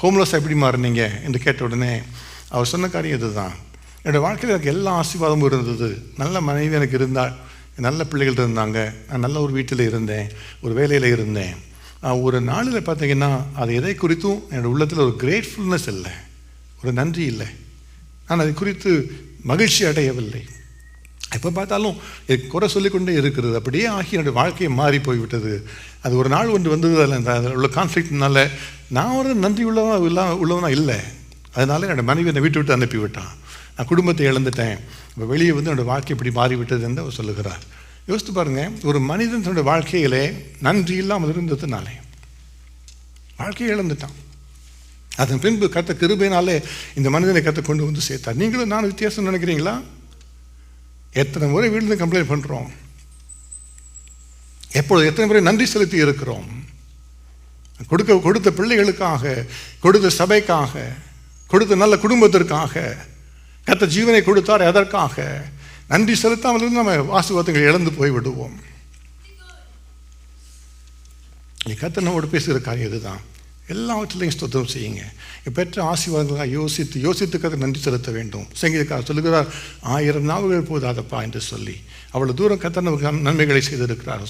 ஹோம்லெஸ்ஸாக எப்படி மாறினீங்க என்று கேட்ட உடனே அவர் சொன்ன காரியம் இதுதான். என்னோடய வாழ்க்கையில் எனக்கு எல்லா ஆசீர்வாதமும் இருந்தது. நல்ல மனைவி எனக்கு இருந்தால், நல்ல பிள்ளைகள் இருந்தாங்க, நான் நல்ல ஒரு வீட்டில் இருந்தேன், ஒரு வேலையில் இருந்தேன். ஒரு நாளில் பார்த்தீங்கன்னா அது எதை குறித்தும் என்னோடய உள்ளத்தில் ஒரு கிரேட்ஃபுல்னஸ் இல்லை, ஒரு நன்றி இல்லை. நான் அதை குறித்து மகிழ்ச்சி அடையவில்லை. எப்போ பார்த்தாலும் குறை சொல்லிக்கொண்டே இருக்கிறது. அப்படியே ஆகி என்னுடைய வாழ்க்கையை மாறி போய்விட்டது. அது ஒரு நாள் ஒன்று வந்தது, அதில் உள்ள கான்ஃப்ளிக்ட்னால நான் ஒரு நன்றி உள்ளவனா இல்லை. அதனால என்னோடய மனைவி என்னை வீட்டு விட்டு அனுப்பிவிட்டான். நான் குடும்பத்தை இழந்துட்டேன். இப்போ வெளியே வந்து என்னோடய வாழ்க்கை இப்படி மாறிவிட்டது என்று அவர் சொல்லுகிறார். யோசித்து பாருங்கள், ஒரு மனிதன் தன்னுடைய வாழ்க்கையிலே நன்றி இல்லாமல் இருந்ததுனாலே வாழ்க்கையை இழந்துட்டான். அதன் பின்பு கத்த கிருபையினாலே இந்த மனிதனை கத்த கொண்டு வந்து சேர்த்தார். நீங்களும் நான் வித்தியாசம் நினைக்கிறீங்களா? எத்தனை முறை வீட்டில் கம்ப்ளைண்ட் பண்ணுறோம், எப்பொழுது எத்தனை முறை நன்றி செலுத்தி இருக்கிறோம். கொடுத்த பிள்ளைகளுக்காக, கொடுத்த சபைக்காக, கொடுத்த நல்ல குடும்பத்திற்காக, கத்த ஜீவனை கொடுத்தார். எதற்காக? நன்றி செலுத்தாமல் இருந்து நம்ம ஆசீர்வாதங்களை இழந்து போய் விடுவோம். கத்த நம்மோடு பேசுகிற காரியம் இதுதான். எல்லாவற்றிலையும் ஸ்தோத்திரம் செய்யுங்க. பெற்ற ஆசீர்வாதங்களாக யோசித்து கதை நன்றி செலுத்த வேண்டும். சங்கீதக்காரர் சொல்லுகிறார், 1000 நாவுகள் போதாதப்பா என்று சொல்லி. அவ்வளோ தூரம் கத்த நமக்கு நன்மைகளை செய்திருக்கிறார்.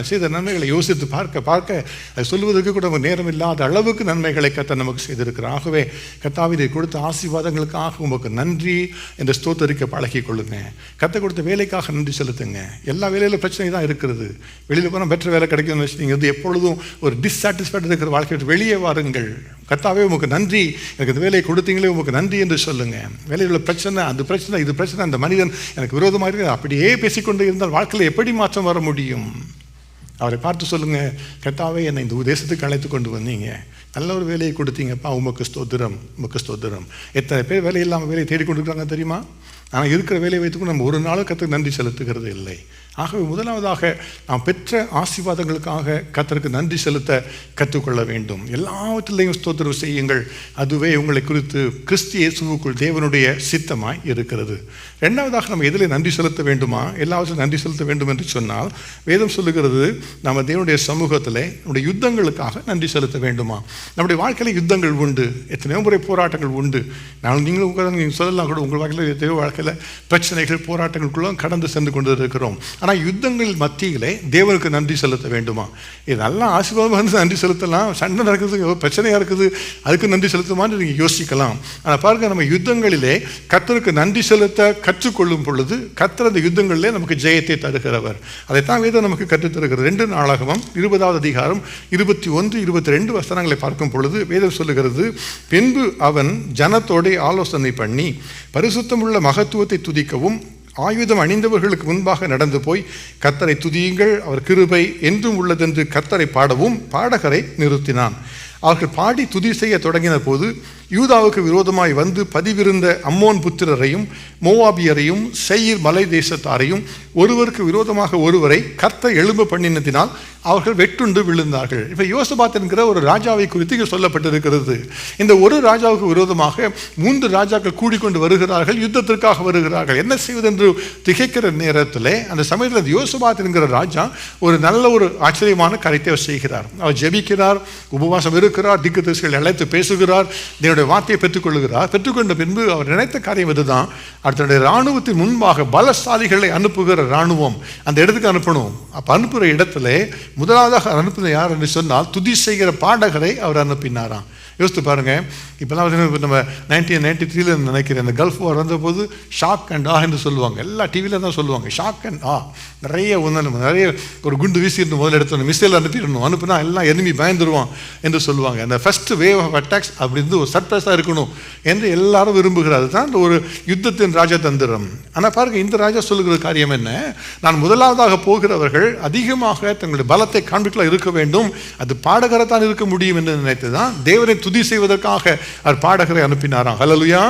செய்த நன்மைகளை யோசித்து பார்க்க அதை சொல்வதற்கு கூட நமக்கு நேரம் இல்லாத அளவுக்கு நன்மைகளை கத்த நமக்கு செய்திருக்கிறார். ஆகவே கத்தாவிதை கொடுத்த ஆசீர்வாதங்களுக்காக உங்களுக்கு நன்றி என்று ஸ்தோத்தரிக்க பழகி கொள்ளுங்க. கத்த கொடுத்த வேலைக்காக நன்றி செலுத்துங்க. எல்லா வேலையிலும் பிரச்சனை தான் இருக்கிறது. வெளியில் போனால் பெற்ற வேலை கிடைக்கும்னு வச்சுட்டீங்க, அது எப்பொழுதும் ஒரு டிஸ்சாட்டிஸ்ஃபைட் இருக்கிற வாழ்க்கை வெளியே வாருங்கள். கத்தாவே உமக்கு நன்றி, எனக்கு இந்த வேலையை கொடுத்தீங்களே உமக்கு நன்றி என்று சொல்லுங்க. வேலையில் உள்ள பிரச்சனை, அது பிரச்சனை, இது பிரச்சனை, அந்த மனிதன் எனக்கு விரோதமாக இருக்குது, அப்படியே பேசிக்கொண்டு இருந்தால் வாழ்க்கையில் எப்படி மாற்றம் வர முடியும்? அவரை பார்த்து சொல்லுங்க, கத்தாவே என்னை இந்த தேசத்துக்கு அழைத்து கொண்டு வந்தீங்க, நல்ல ஒரு வேலையை கொடுத்தீங்கப்பா, உமக்கு ஸ்தோத்திரம், உமக்கு ஸ்தோத்திரம். எத்தனை பேர் வேலை இல்லாமல் வேலையை தேடிக்கொண்டு இருக்காங்க தெரியுமா? ஆனால் இருக்கிற வேலையை வைத்துக்கொண்டு நம்ம ஒரு நாளும் கற்றுக்கு நன்றி செலுத்துகிறது இல்லை. ஆகவே முதலாவதாக நாம் பெற்ற ஆசீர்வாதங்களுக்காக கர்த்தருக்கு நன்றி செலுத்த கற்றுக்கொள்ள வேண்டும். எல்லாவற்றிலையும் ஸ்தோத்திரம் செய்யுங்கள். அதுவே உங்களை குறித்து கிறிஸ்து இயேசுவுக்குள் தேவனுடைய சித்தமாய் இருக்கிறது. ரெண்டாவதாக நம்ம எதில் நன்றி செலுத்த வேண்டுமா? எல்லாவற்றிலும் நன்றி செலுத்த வேண்டும் என்று சொன்னால் வேதம் சொல்லுகிறது, நம்ம தேவனுடைய சமூகத்தில் நம்முடைய யுத்தங்களுக்காக நன்றி செலுத்த வேண்டுமா? நம்முடைய வாழ்க்கையில் யுத்தங்கள் உண்டு, எத்தனையோ முறை போராட்டங்கள் உண்டு. நீங்களும் நீங்கள் சொல்லலாம் கூட, உங்கள் வாழ்க்கையில் எத்தனையோ வாழ்க்கையில் பிரச்சனைகள் போராட்டங்களுக்குள்ள கடந்து சென்று கொண்டு இருக்கிறோம். ஆனால் யுத்தங்கள் மத்தியிலே தேவனுக்கு நன்றி செலுத்த வேண்டுமா? இது நல்லா ஆசீர்வாதமாக இருந்து நன்றி செலுத்தலாம், சண்டை நடக்குது, பிரச்சனையாக இருக்குது, அதுக்கு நன்றி செலுத்துமான்னு நீங்கள் யோசிக்கலாம். ஆனால் பாருங்கள், நம்ம யுத்தங்களிலே கர்த்தருக்கு நன்றி செலுத்த கற்றுக்கொள்ளும் பொழுது கர்த்தர் அந்த யுத்தங்களிலே நமக்கு ஜெயத்தை தருகிறவர். அதைத்தான் வேதம் நமக்கு கற்றுத்தருகிறது. 2 நாளாகமம் 20வது அதிகாரம் 21, 22 வசனங்களை பார்க்கும் பொழுது வேதம் சொல்லுகிறது, பின்பு அவன் ஜனத்தோடு ஆலோசனை பண்ணி பரிசுத்தமுள்ள மகத்துவத்தை துதிக்கவும் ஆயுதம் அணிந்தவர்களுக்கு முன்பாக நடந்து போய் கர்த்தரை துதியுங்கள், அவர் கிருபை என்றும் உள்ளதென்று கர்த்தரை பாடவும் பாடகரை நிறுத்தினான். அவர்கள் பாடி துதி செய்ய தொடங்கின போது யூதாவுக்கு விரோதமாய் வந்து பதிவிருந்த அம்மோன் புத்திரரையும் மோவாபியரையும் சேயீர் மலை தேசத்தாரையும் ஒருவருக்கு விரோதமாக ஒருவரை கர்த்தர் எழும்ப பண்ணினதினால் அவர்கள் வெட்டுண்டு விழுந்தார்கள். இப்போ யோசபாத் என்கிற ஒரு ராஜாவை குறித்து சொல்லப்பட்டிருக்கிறது. இந்த ஒரு ராஜாவுக்கு விரோதமாக 3 ராஜாக்கள் கூடிக்கொண்டு வருகிறார்கள், யுத்தத்திற்காக வருகிறார்கள். என்ன செய்வதென்று திகைக்கிற நேரத்தில் அந்த சமயத்தில் யோசபாத் என்கிற ராஜா ஒரு நல்ல ஒரு ஆச்சரியமான காரியத்தை செய்கிறார். அவர் ஜெபிக்கிறார், உபவாசம் இருக்கிறார், திக்குதரிசிகளை அழைத்து பேசுகிறார், வார்த்தையை பெற்றுக்கொள்கிறார். பெற்றுக்கொண்ட பின்பு அவர் நினைத்த காரியம் இதுதான், அடுத்த இராணுவத்தின் முன்பாக பலசாலிகளை அனுப்புகிற இராணுவம் அந்த இடத்துக்கு அனுப்பணும். அப்போ அனுப்புகிற இடத்துல முதலாவதாக அனுப்புவது யார் என்று சொன்னால் துதி செய்கிற பாடகரை அவர் அனுப்பினாராம். யோசித்து பாருங்க, இப்போலாம் நம்ம 1993 நினைக்கிறேன், இந்த கல்ஃப் வார் வந்தபோது ஷாக் அண்ட் ஆ என்று சொல்லுவாங்க. எல்லா டிவியில் தான் சொல்லுவாங்க ஷாக் அண்ட் ஆ. நிறைய ஒரு குண்டு வீசிட்டு முதல்ல எடுத்து மிசைல் அனுப்பினா எல்லாம் எனிமி பயந்துருவான் என்று சொல்லுவாங்க. அந்த ஃபர்ஸ்ட் வேவ் ஆஃப் அட்டாக்ஸ் அப்படி இருந்து ஒரு சர்ப்ரைஸாக இருக்கணும் என்று எல்லாரும் விரும்புகிறார். அதுதான் ஒரு யுத்தத்தின் ராஜதந்திரம். ஆனால் பாருங்கள், இந்த ராஜா சொல்லுகிற காரியம் என்ன? நான் முதலாவதாக போகிறவர்கள் அதிகமாக தங்களுடைய பலத்தை காண்பிக்கலாம் இருக்க வேண்டும், அது பாடகரை தான் இருக்க முடியும் என்று நினைத்து தான் தேவனை துதி செய்வதற்காக அவர் பாடகரை அனுப்பினாராம். ஹல்லேலூயா.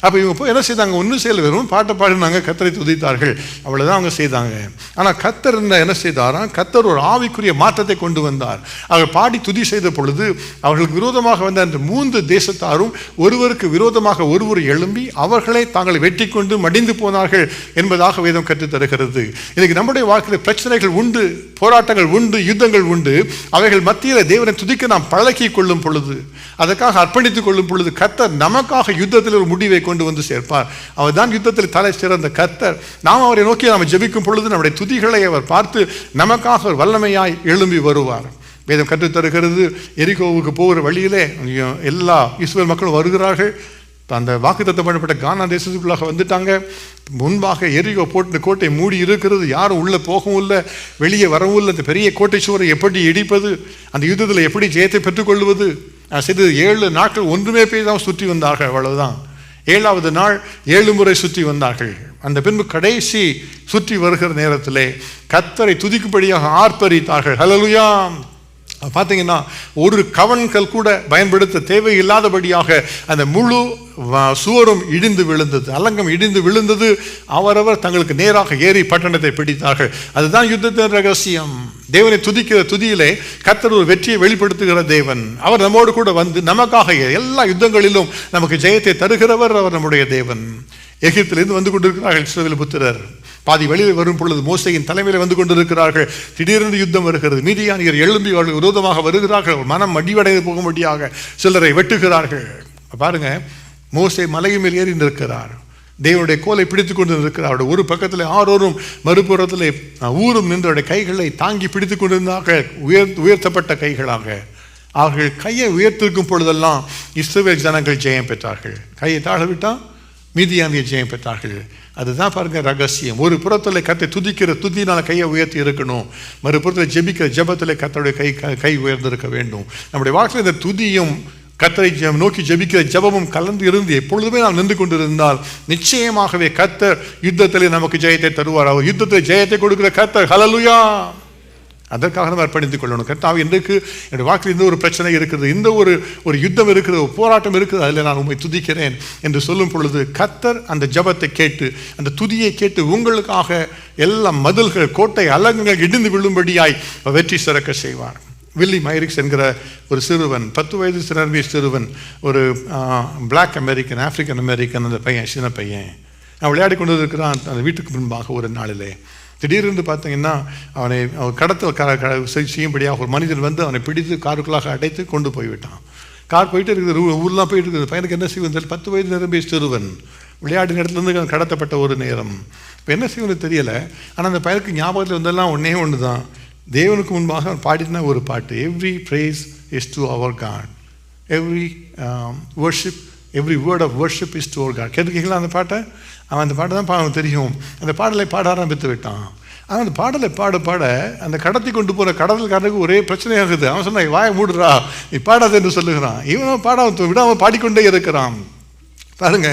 அப்போ இவங்க போய் என்ன செய்தாங்க? ஒன்றும் செய்யல, வெறும் பாட்டை பாடினாங்க, கர்த்தரை துதித்தார்கள், அவ்வளோதான் அவங்க செய்தாங்க. ஆனால் கர்த்தர் என்ன செய்தாராம்? கர்த்தர் ஒரு ஆவிக்குரிய மாற்றத்தை கொண்டு வந்தார். அவர் பாடி துதி செய்த பொழுது அவர்களுக்கு விரோதமாக வந்த அந்த 3 தேசத்தாரும் ஒருவருக்கு விரோதமாக ஒருவர் எழும்பி அவர்களை தாங்களை வெட்டி கொண்டு மடிந்து போனார்கள் என்பதாக வேதம் கற்றுத் தருகிறது. இன்னைக்கு நம்முடைய வாழ்க்கையில் பிரச்சனைகள் உண்டு, போராட்டங்கள் உண்டு, யுத்தங்கள் உண்டு. அவைகள் மத்தியில் தேவனை துதிக்க நாம் பழக்கி கொள்ளும் பொழுது, அதற்காக அர்ப்பணித்துக் கொள்ளும் பொழுது கர்த்தர் நமக்காக யுத்தத்தில் ஒரு முடிவை கொண்டு வந்து சேர்ப்பார். அவர் தான் யுத்தத்தில் தலை சிறந்த கர்த்தர். நாம் அவரை நோக்கி நாம் ஜெபிக்கும் பொழுது நம்முடைய துதிகளை அவர் பார்த்து நமக்காக ஒரு வல்லமையாய் எழும்பி வருவார். வேதம் கற்றுத்தருகிறது, எரிகோவுக்கு போகிற வழியிலே எல்லா இஸ்ரவேல் மக்களும் வருகிறார்கள். அந்த வாக்குத்தத்தம் பண்ணப்பட்ட கானா தேசத்துக்குள்ளாக வந்துட்டாங்க. முன்பாக எரிகோ போட்டு கோட்டை மூடி இருக்கிறது, யாரும் உள்ளே போகவும் இல்லை, வெளியே வரவும் இல்லை. அந்த பெரிய கோட்டை சுவரை எப்படி இடிப்பது, அந்த யுத்தத்தில் எப்படி ஜெயத்தை பெற்றுக்கொள்வது? சிறு 7 நாட்கள் ஒன்றுமே போய் தான் சுற்றி வந்தார்கள், அவ்வளவுதான். 7வது நாள் 7 முறை சுற்றி வந்தார்கள். அந்த பின்பு கடைசி சுற்றி வருகிற நேரத்திலே கர்த்தரை துதிக்கும்படியாக ஆர்ப்பரித்தார்கள். ஹல்லேலூயா! பார்த்தீங்கன்னா ஒரு கவன்கள் கூட பயன்படுத்த தேவையில்லாதபடியாக அந்த முழு சுவரும் இடிந்து விழுந்தது, அலங்கம் இடிந்து விழுந்தது. அவரவர் தங்களுக்கு நேராக ஏறி பட்டணத்தை பிடித்தார்கள். அதுதான் யுத்தத்தின் ரகசியம். தேவனை துதிக்கிற துதியிலே கர்த்தர் ஒரு வெற்றியை வெளிப்படுத்துகிற தேவன். அவர் நம்மோடு கூட வந்து நமக்காக எல்லா யுத்தங்களிலும் நமக்கு ஜெயத்தை தருகிறவர் அவர் நம்முடைய தேவன். எகிப்திலிருந்து வந்து கொண்டிருக்கிறார்கள் இஸ்ரவேல் புத்திரர். பாதி வெளியில் வரும் பொழுது மோசையின் தலைமையில் வந்து கொண்டிருக்கிறார்கள். திடீரென்று யுத்தம் வருகிறது. மீதியானியர் எழும்பி அவர்கள் விரோதமாக வருகிறார்கள். மனம் அடிவடைந்து போகும்படியாக சிலரை வெட்டுகிறார்கள். பாருங்க, மோசே மலையின் மேல் ஏறி நிற்கிறார். தேவனுடைய கோலை பிடித்துக் கொண்டு இருக்கிறார். ஒரு பக்கத்தில் ஆரோரும் மறுபுறத்தில் ஊரும் நின்றவருடைய கைகளை தாங்கி பிடித்துக் கொண்டிருந்தார்கள், உயர்த்தப்பட்ட கைகளாக. அவர்கள் கையை உயர்த்திருக்கும் பொழுதெல்லாம் இஸ்ரவேல் ஜனங்கள் ஜெயம் பெற்றார்கள். கையை தாழவிட்டால் மீதியானியர் ஜெயம் பெற்றார்கள். அதுதான் பாருங்க ரகசியம். ஒரு புறத்தில் கத்தை துதிக்கிற துதினால கையை உயர்த்தி இருக்கணும், மறுபுறத்தில் ஜெபிக்கிற ஜெபத்தில் கர்த்தருடைய கை உயர்ந்திருக்க வேண்டும். நம்முடைய வாழ்க்கையில் இந்த துதியும் கர்த்தரை நோக்கி ஜெபிக்கிற ஜெபமும் கலந்து இருந்து எப்பொழுதுமே நாம் நின்று கொண்டிருந்தால் நிச்சயமாகவே கர்த்தர் யுத்தத்திலே நமக்கு ஜெயத்தை தருவார். அவர் யுத்தத்தில் ஜெயத்தை கொடுக்கிற கர்த்தர். ஹல்லேலூயா! அதற்காக நம்ம அர்ப்பணித்துக் கொள்ளணும். கர்த்தாவே, இன்றைக்கு என்னுடைய வாழ்க்கையில் இந்த ஒரு பிரச்சனை இருக்குது, இந்த ஒரு யுத்தம் இருக்குது, ஒரு போராட்டம் இருக்குது, அதில் நான் உண்மை துதிக்கிறேன் என்று சொல்லும் பொழுது கர்த்தர் அந்த ஜெபத்தை கேட்டு அந்த துதியை கேட்டு உங்களுக்காக எல்லா மதில்கள், கோட்டை, அலங்கங்கள் இடிந்து விழும்படியாய் வெற்றி சிறக்க செய்வார். வில்லியம் ஐரிக்ஸ் என்கிற ஒரு சிறுவன், 10 வயது நிரம்பிய சிறுவன், ஒரு பிளாக் அமெரிக்கன், ஆப்பிரிக்கன் அமெரிக்கன். அந்த பையன் சின்ன பையன், அவன் விளையாடி கொண்டு இருக்கிறான். அந்த வீட்டுக்கு முன்பாக ஒரு நாளிலே திடீரென்று பார்த்தீங்கன்னா அவனை கடத்தல் செய்யும்படியாக ஒரு மனிதன் வந்து அவனை பிடித்து காருக்குள்ளாக அடைத்து கொண்டு போய்விட்டான். கார் போயிட்டு இருக்குது, ஊர்லாம் போயிட்டு இருக்குது. பையனுக்கு என்ன செய்வது? 10 வயது நிரம்பிய சிறுவன், விளையாட்டு இடத்துலேருந்து கடத்தப்பட்ட ஒரு நேரம். இப்போ என்ன செய்வது தெரியலை. ஆனால் அந்த பையனுக்கு ஞாபகத்தில் வந்தெல்லாம் ஒன்று தான், தேவனுக்கு முன்பாக அவன் பாடினா ஒரு பாட்டு, every praise is to our God, every worship, every word of worship is to our God. கேட்டுக்கீங்களா அந்த பாட்டை? அவன் அந்த பாட்டை தான் அவன் தெரியும். அந்த பாடலை பாட ஆரம்பித்து விட்டான். அவன் அந்த பாடலை பாட அந்த கடத்தி கொண்டு போகிற கடத்தல்காரனுக்கு ஒரே பிரச்சனையாகுது. அவன் சொன்னான், வாயை மூடுறா, நீ பாடாது என்று சொல்லுகிறான். இவனும் விடாமல் பாடிக்கொண்டே இருக்கிறான். பாருங்க,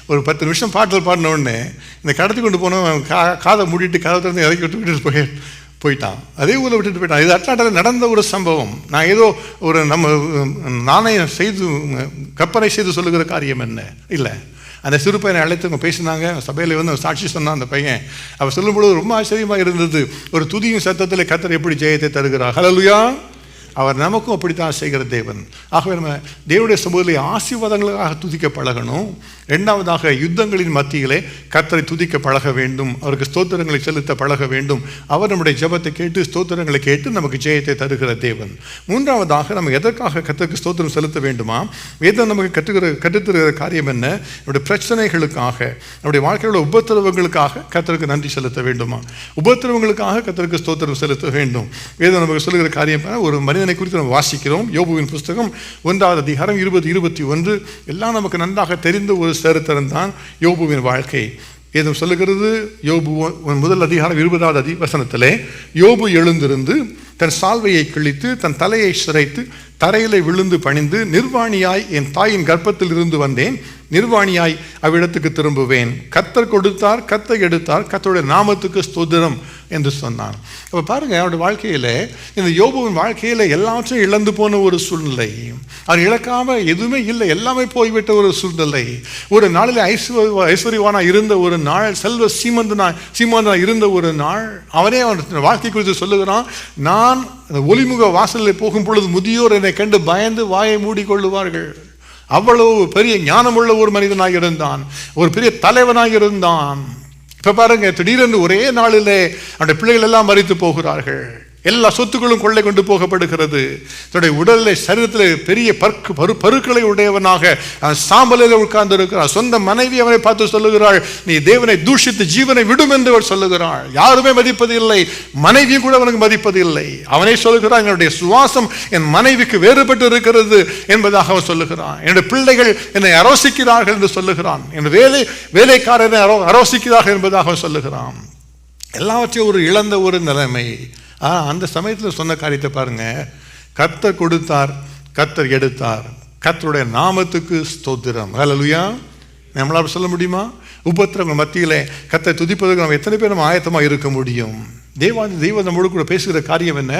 ஒரு 10 நிமிஷம் பாட்டல் பாடின உடனே இந்த கடத்தி கொண்டு போனவன் காதை மூடிட்டு கதை திறந்து இறக்கி விட்டு போயிட்டான். அதே ஊரில் விட்டுட்டு போயிட்டான். இது அட்லாண்டாவில் நடந்த ஒரு சம்பவம். நான் ஏதோ ஒரு நாணயம் செய்து கற்பனை செய்து சொல்லுகிற காரியம் என்ன இல்லை. அந்த சிறு பையனை அழைத்து அவங்க பேசினாங்க. சபையில் வந்து சாட்சி சொன்னான் அந்த பையன். அவர் சொல்லும்பொழுது ரொம்ப ஆச்சரியமாக இருந்தது. ஒரு துதியும் சத்தத்தில் கர்த்தர் எப்படி ஜெயத்தை தருகிறார். ஹல்லேலூயா! அவர் நமக்கும் அப்படித்தான் செய்கிற தேவன். ஆகவே நம்ம தேவனுடைய சமூகத்தில் ஆசீர்வாதங்களுக்காக துதிக்க பழகணும். 2வதாக யுத்தங்களின் மத்தியிலே கர்த்தரை துதிக்க பழக வேண்டும். அவருக்கு ஸ்தோத்திரங்களை செலுத்த பழக வேண்டும். அவர் நம்முடைய ஜெபத்தை கேட்டு ஸ்தோத்திரங்களை கேட்டு நமக்கு ஜெயத்தை தருகிற தேவன். 3வதாக நம்ம எதற்காக கர்த்தருக்கு ஸ்தோத்திரம் செலுத்த வேண்டுமா? வேதம் நமக்கு கற்றுத்தருகிற காரியம் என்ன? நம்முடைய பிரச்சனைகளுக்காக, நம்முடைய வாழ்க்கையோட உபத்திரவங்களுக்காக கர்த்தருக்கு நன்றி செலுத்த வேண்டுமா? உபத்திரவங்களுக்காக கர்த்தருக்கு ஸ்தோத்திரம் செலுத்த வேண்டும். வேதம் நமக்கு சொல்லுகிற காரியம் ஒரு மனிதனை குறித்து நம்ம வாசிக்கிறோம். யோபுவின் புஸ்தகம் 1வது அதிகாரம் 20-21 எல்லாம் நமக்கு நன்றாக தெரிந்த ஒரு சரித்திரம் தான் யோபுவின் வாழ்க்கை. ஏதும் சொல்லுகிறது, யோபு 1 அதிகாரம் 20வது வசனத்திலே, யோபு எழுந்திருந்து தன் சால்வையை கிழித்து தன் தலையை சிரைத்து தரையிலே விழுந்து பணிந்து, நிர்வாணியாய் என் தாயின் கர்ப்பத்தில் இருந்து வந்தேன், நிர்வாணியாய் அவ்விடத்துக்கு திரும்புவேன். கர்த்தர் கொடுத்தார், கர்த்தர் எடுத்தார், கர்த்தருடைய நாமத்துக்கு ஸ்தோத்திரம் என்று சொன்னான். அப்போ பாருங்க, அவருடைய வாழ்க்கையில், இந்த யோபுவின் வாழ்க்கையில் எல்லாத்தையும் இழந்து போன ஒரு சூழ்நிலை. அவர் இழக்காம எதுவுமே இல்லை, எல்லாமே போய்விட்ட ஒரு சூழ்நிலை. ஒரு நாளில் ஐஸ்வர்யவானா இருந்த ஒரு நாள், செல்வ சீமந்தனா இருந்த ஒரு நாள். அவனே அவன் வாழ்க்கை குறித்து சொல்லுகிறான், நான் ஒளிமுக வாசலில் போகும் பொழுது முதியோர் என்னை கண்டு பயந்து வாயை மூடிக்கொள்ளுவார்கள். அவ்வளவு பெரிய ஞானமுள்ள ஒரு மனிதனாக இருந்தான், ஒரு பெரிய தலைவனாக இருந்தான். இப்ப பாருங்க, திடீரென்று ஒரே நாளிலே அவனுடைய பிள்ளைகள் எல்லாம் மரித்து போகிறார்கள். எல்லா சொத்துக்களும் கொள்ளை கொண்டு போகப்படுகிறது. தன்னுடைய உடலில் சரீரத்தில் பெரிய பருக்களை உடையவனாக சாம்பலில் உட்கார்ந்து இருக்கிறான். சொந்த மனைவி அவனை பார்த்து சொல்லுகிறாள், நீ தேவனை தூஷித்து ஜீவனை விடும் என்று அவள் சொல்லுகிறாள். யாருமே மதிப்பது இல்லை, மனைவியும் கூட அவனுக்கு மதிப்பது இல்லை. அவனே சொல்லுகிறான், என்னுடைய சுவாசம் என் மனைவிக்கு வேறுபட்டு இருக்கிறது என்பதாக அவன் சொல்லுகிறான். என்னுடைய பிள்ளைகள் என்னை அரோசிக்கிறார்கள் என்று சொல்லுகிறான். என் வேலைக்காரனை அரோசிக்கிறார்கள் என்பதாக அவன் சொல்லுகிறான். எல்லாவற்றையும் ஒரு இழந்த ஒரு நிலைமை. அந்த சமயத்தில் சொன்ன காரியத்தை பாருங்க. கர்த்தர் கொடுத்தார், கர்த்தர் எடுத்தார், கர்த்தருடைய நாமத்துக்கு ஸ்தோத்திரம். ஹல்லேலூயா. நம்மளால சொல்ல முடியுமா? உபத்திரவங்கள் மத்தியிலே கர்த்தரை துதிப்பதற்கு நம்ம எத்தனை பேர் நம்ம ஆயத்தமாக இருக்க முடியும்? தெய்வம் நம்மோடு கூட பேசுகிற காரியம் என்ன?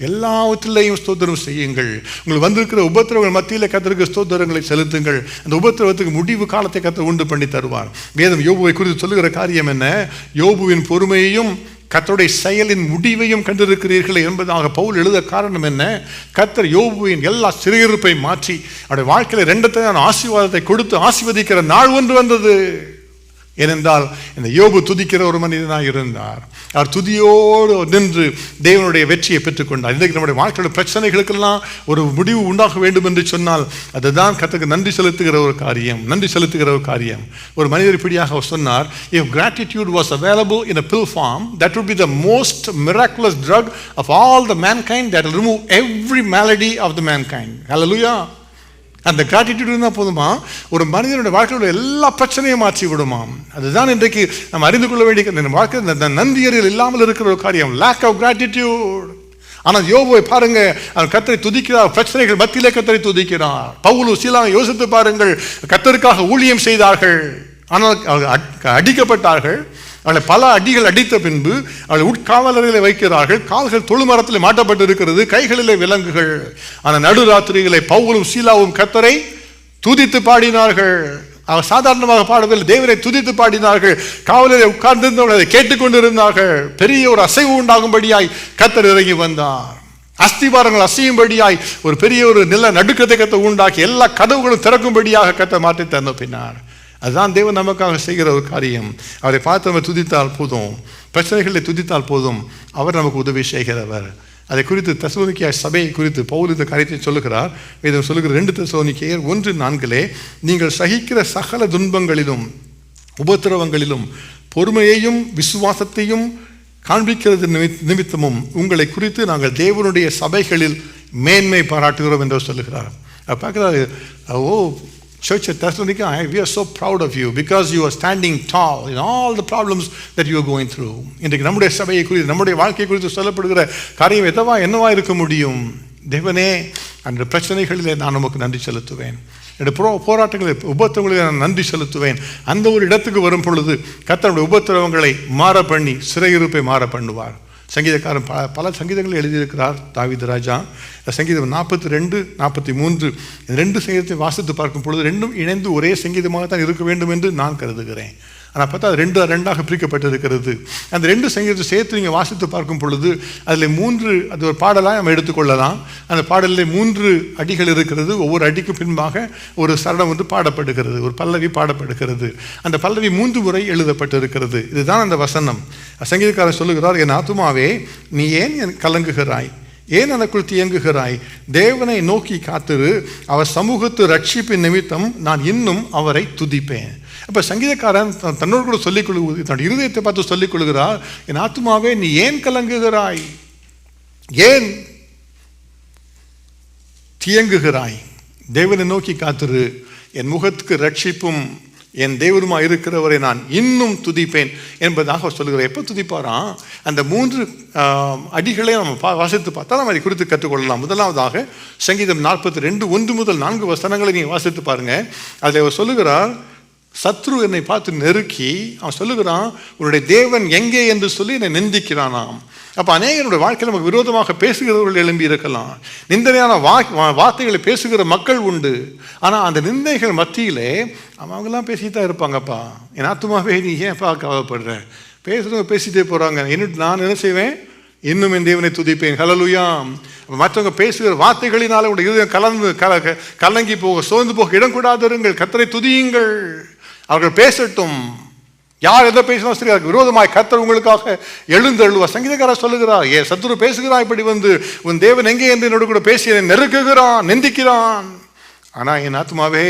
எல்லாவற்றிலையும் ஸ்தோத்திரம் செய்யுங்கள். உங்களுக்கு வந்திருக்கிற உபத்திரவங்கள் மத்தியில் கர்த்தருக்கு ஸ்தோத்திரங்களை செலுத்துங்கள். அந்த உபத்திரவத்துக்கு முடிவு காலத்தை கர்த்தர் உண்டு பண்ணி தருவார். வேதம் யோபுவை குறித்து சொல்லுகிற காரியம் என்ன? யோபுவின் பொறுமையையும் கர்த்தருடைய செயலின் முடிவையும் கண்டிருக்கிறீர்கள் என்பதாக பவுல் எழுத காரணம் என்ன? கர்த்தர் யோபுவின் எல்லா சிறையிருப்பை மாற்றி அவருடைய வாழ்க்கையில் 2 ஆசீர்வாதத்தை கொடுத்து ஆசீர்வதிக்கிற நாள் ஒன்று வந்தது. ஏனென்றால் இந்த யோபு துதிக்கிற ஒரு மனிதனாக இருந்தார். அவர் துதியோடு நின்று தேவனுடைய வெற்றியை பெற்றுக்கொண்டார். இன்றைக்கு நம்முடைய வாழ்க்கையோட பிரச்சனைகளுக்கெல்லாம் ஒரு முடிவு உண்டாக வேண்டும் என்று சொன்னால் அதுதான் கர்த்தருக்கு நன்றி செலுத்துகிற ஒரு காரியம். ஒரு மனிதர் இப்படியாக அவர் சொன்னார், if gratitude was available in a pill form, that would be the most miraculous drug of all the mankind that will remove every malady of the mankind. Hallelujah. அந்த கிராட்டிடியூட் இருந்தால் போதுமா, ஒரு மனிதனுடைய வாழ்க்கையோட எல்லா பிரச்சனையும் மாற்றி விடுமாம். அதுதான் இன்றைக்கு நம்ம அறிந்து கொள்ள வேண்டிய நம்ம வாழ்க்கை நன்றியறியல் இல்லாமல் இருக்கிற ஒரு காரியம், லேக் ஆஃப் கிராட்டிடியூட். ஆனால் யோபுவை பாருங்க, அவன் கர்த்தரை துதிக்கிறார், பிரச்சனைகள் மத்தியிலே கர்த்தரை துதிக்கிறார். பவுலும் சீலாவும் யோசித்து பாருங்கள், கர்த்தருக்காக ஊழியம் செய்தார்கள், ஆனால் அடிக்கப்பட்டார்கள். அவளை பல அடிகள் அடித்த பின்பு அவளை உட்காவலர்களை வைக்கிறார்கள். கால்கள் தொழுமரத்தில் மாட்டப்பட்டு இருக்கிறது, கைகளிலே விலங்குகள். ஆனால் நடுராத்திரிகளை பவுலும் சீலாவும் கர்த்தரை துதித்து பாடினார்கள். அவர் சாதாரணமாக பாடவில்லை, தேவனை துதித்து பாடினார்கள். காவலரை உட்கார்ந்திருந்தவர்கள் கேட்டுக்கொண்டிருந்தார்கள். பெரிய ஒரு அசைவு உண்டாகும்படியாய் கர்த்தர் இறங்கி வந்தார். அஸ்திபாரங்கள் அசையும்படியாய் ஒரு பெரிய ஒரு நில நடுக்கத்தை கர்த்தர் உண்டாக்கி எல்லா கதவுகளும் திறக்கும்படியாக கர்த்தர் மாற்றி தந்தப்பினார். அதுதான் தேவன் நமக்காக செய்கிற ஒரு காரியம். அவரை பார்த்து நம்ம துதித்தால் போதும், பிரச்சனைகளை துதித்தால் போதும், அவர் நமக்கு உதவி செய்கிறவர். அதை குறித்து தெசலோனிக்கேய சபையை குறித்து பவுல் இந்த காரியத்தை சொல்லுகிறார். இதை சொல்லுகிற 2 தெசலோனிக்கேயர் 1:4 நீங்கள் சகிக்கிற சகல துன்பங்களிலும் உபத்திரவங்களிலும் பொறுமையையும் விசுவாசத்தையும் காண்பிக்கிறது நிமித்தமும் உங்களை குறித்து நாங்கள் தேவனுடைய சபைகளில் மேன்மை பாராட்டுகிறோம் என்று சொல்லுகிறார். பார்க்குறாரு, Church at Thessalonica, we are so proud of you because you are standing tall in all the problems that you are going through. இன்றைக்கு நம்முடைய சபையை குறித்து நம்முடைய வாழ்க்கை குறித்து சொல்லப்படுகிற காரியம் என்னவா இருக்க முடியும்? தேவனே, அந்த பிரச்சனைகளிலே நான் நமக்கு நன்றி செலுத்துவேன், என்னுடைய போராட்டங்களில் உபத்திரவங்களில் நான் நன்றி செலுத்துவேன். அந்த ஒரு இடத்துக்கு வரும் பொழுது கர்த்தருடைய உபத்திரவங்களை மாற பண்ணி சிறையிருப்பை மாற பண்ணுவார். சங்கீதக்காரன் பல சங்கீதங்கள் எழுதியிருக்கிறார் தாவீது ராஜா. சங்கீதம் 42, 43 இந்த 2 சங்கீதத்தை வாசித்து பார்க்கும் பொழுது 2ம் இணைந்து ஒரே சங்கீதமாகத்தான் இருக்க வேண்டும் என்று நான் கருதுகிறேன். ஆனால் பார்த்தா அது 2 பிரிக்கப்பட்டிருக்கிறது. அந்த 2 சங்கீதத்தை சேர்த்து நீங்கள் வாசித்து பார்க்கும் பொழுது அதில் 3 அது ஒரு பாடலாக நம்ம எடுத்துக்கொள்ளலாம். அந்த பாடலில் 3 அடிகள் இருக்கிறது. ஒவ்வொரு அடிக்கும் பின்பாக ஒரு சரணம் வந்து பாடப்படுகிறது, ஒரு பல்லவி பாடப்படுகிறது. அந்த பல்லவி 3 முறை எழுதப்பட்டிருக்கிறது. இதுதான் அந்த வசனம். சங்கீதக்காரன் சொல்லுகிறார், என் ஆத்துமாவே நீ ஏன் கலங்குகிறாய், ஏன் எனக்குள் தியங்குகிறாய், தேவனை நோக்கி காத்திரு, அவர் சமூகத்து ரட்சிப்பின் நிமித்தம் நான் இன்னும் அவரை துதிப்பேன். அப்போ சங்கீதக்காரன் தன்னோடு கூட தன்னுடைய இருதயத்தை பார்த்து சொல்லிக் கொள்கிறார், என் ஆத்துமாவே நீ ஏன் கலங்குகிறாய், ஏன் தியங்குகிறாய், தேவனை நோக்கி காத்திரு, என் முகத்துக்கு ரட்சிப்பும் என் தேவருமா இருக்கிறவரை நான் இன்னும் துதிப்பேன் என்பதாக சொல்லுகிறார். எப்போ துதிப்பாராம்? அந்த 3 அடிகளை நம்ம வாசித்து பார்த்தா நம்ம அதை குறித்து கற்றுக்கொள்ளலாம். முதலாவதாக சங்கீதம் 42, 1 முதல் 4 வசனங்களை நீங்கள் வாசித்து பாருங்க. அதில் அவர் சொல்லுகிறார், சத்ரு என்னை பார்த்து நெருக்கி அவன் சொல்லுகிறான், உன்னுடைய தேவன் எங்கே என்று சொல்லி என்னை நிந்திக்கிறானாம். அப்போ அநேகனுடைய வாழ்க்கையில் நமக்கு விரோதமாக பேசுகிறவர்கள் எழும்பி இருக்கலாம், நிந்தனையான வார்த்தைகளை பேசுகிற மக்கள் உண்டு. ஆனால் அந்த நிந்தைகள் மத்தியிலே அவங்கெல்லாம் பேசிட்டு தான் இருப்பாங்கப்பா. என் ஆத்துமாவே நீ ஏன்ப்பா கவலைப்படுற, பேசுகிறவங்க பேசிகிட்டே போகிறாங்க, நான் என்ன செய்வேன், இன்னும் என் தேவனை துதிப்பேன். ஹல்லேலூயா. மற்றவங்க பேசுகிற வார்த்தைகளினால உடைய இதயம் கலங்கி போக, சோர்ந்து போக இடம் கூடாதிருங்கள், கர்த்தரை துதியுங்கள், அவர்கள் பேசட்டும். யார் எதை பேசினாலும் சரி அதுக்கு விரோதமாய் கர்த்தர் உங்களுக்காக எழுந்தருளுவார். சங்கீதக்காரர் சொல்லுகிறார், ஏ சத்துரு பேசுகிறான் இப்படி வந்து, உன் தேவன் எங்கே என்று என்னோட கூட பேசி என்னை நெருக்குகிறான், நிந்திக்கிறான். ஆனால் என் ஆத்மாவே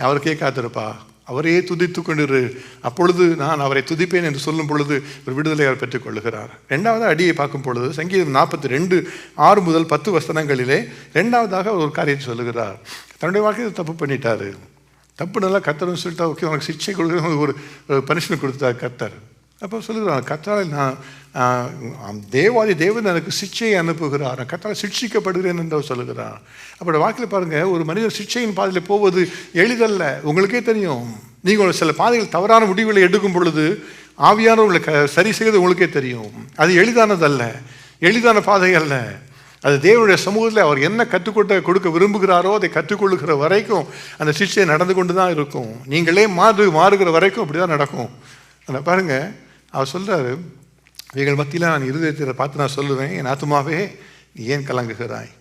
அவர் கேட்காதிருப்பா, அவரையே துதித்து கொண்டிரு, அப்பொழுது நான் அவரை துதிப்பேன் என்று சொல்லும் பொழுது ஒரு விடுதலை அவர் பெற்றுக் கொள்ளுகிறார். ரெண்டாவது அடியை பார்க்கும் பொழுது சங்கீதம் 42 6-10 வசனங்களிலே ரெண்டாவதாக ஒரு காரியத்தை சொல்லுகிறார். தன்னுடைய வாழ்க்கையை தப்பு பண்ணிட்டாரு, தப்பு நல்லா கர்த்தர்னு சொல்லிட்டா, ஓகே உனக்கு சிக்ஷை கொடுக்குற ஒரு பனிஷ்மெண்ட் கொடுத்தார் கர்த்தர். அப்போ சொல்லுகிறான், கர்த்தரால் நான் தேவாதி தேவன் எனக்கு சிக்ஷையை அனுப்புகிறார், நான் கர்த்தரால் சிக்ஷிக்கப்படுகிறேன் என்று அவர் சொல்லுகிறார். அப்படி வாழ்க்கையில் பாருங்கள், ஒரு மனிதர் சிக்ஷையின் பாதையில் போவது எளிதல்ல. உங்களுக்கே தெரியும், நீங்கள் சில பாதைகள் தவறான முடிவுகளை எடுக்கும் பொழுது ஆவியானவர்களை சரி செய்வது உங்களுக்கே தெரியும். அது எளிதானதல்ல, எளிதான பாதை அல்ல. அது தேவனுடைய சமூகத்தில் அவர் என்ன கொடுக்க விரும்புகிறாரோ அதை கற்றுக்கொள்ளுகிற வரைக்கும் அந்த சிக்ஷை நடந்து கொண்டு தான் இருக்கும். நீங்களே மாறுகிற வரைக்கும் அப்படி தான் நடக்கும். அதை பாருங்கள், அவர் சொல்கிறாரு, எங்கள் மத்தியில் நான் இருதயத்தை பார்த்து நான் சொல்லுவேன், என் ஆத்துமாவே நீ ஏன் கலங்குகிறாய்,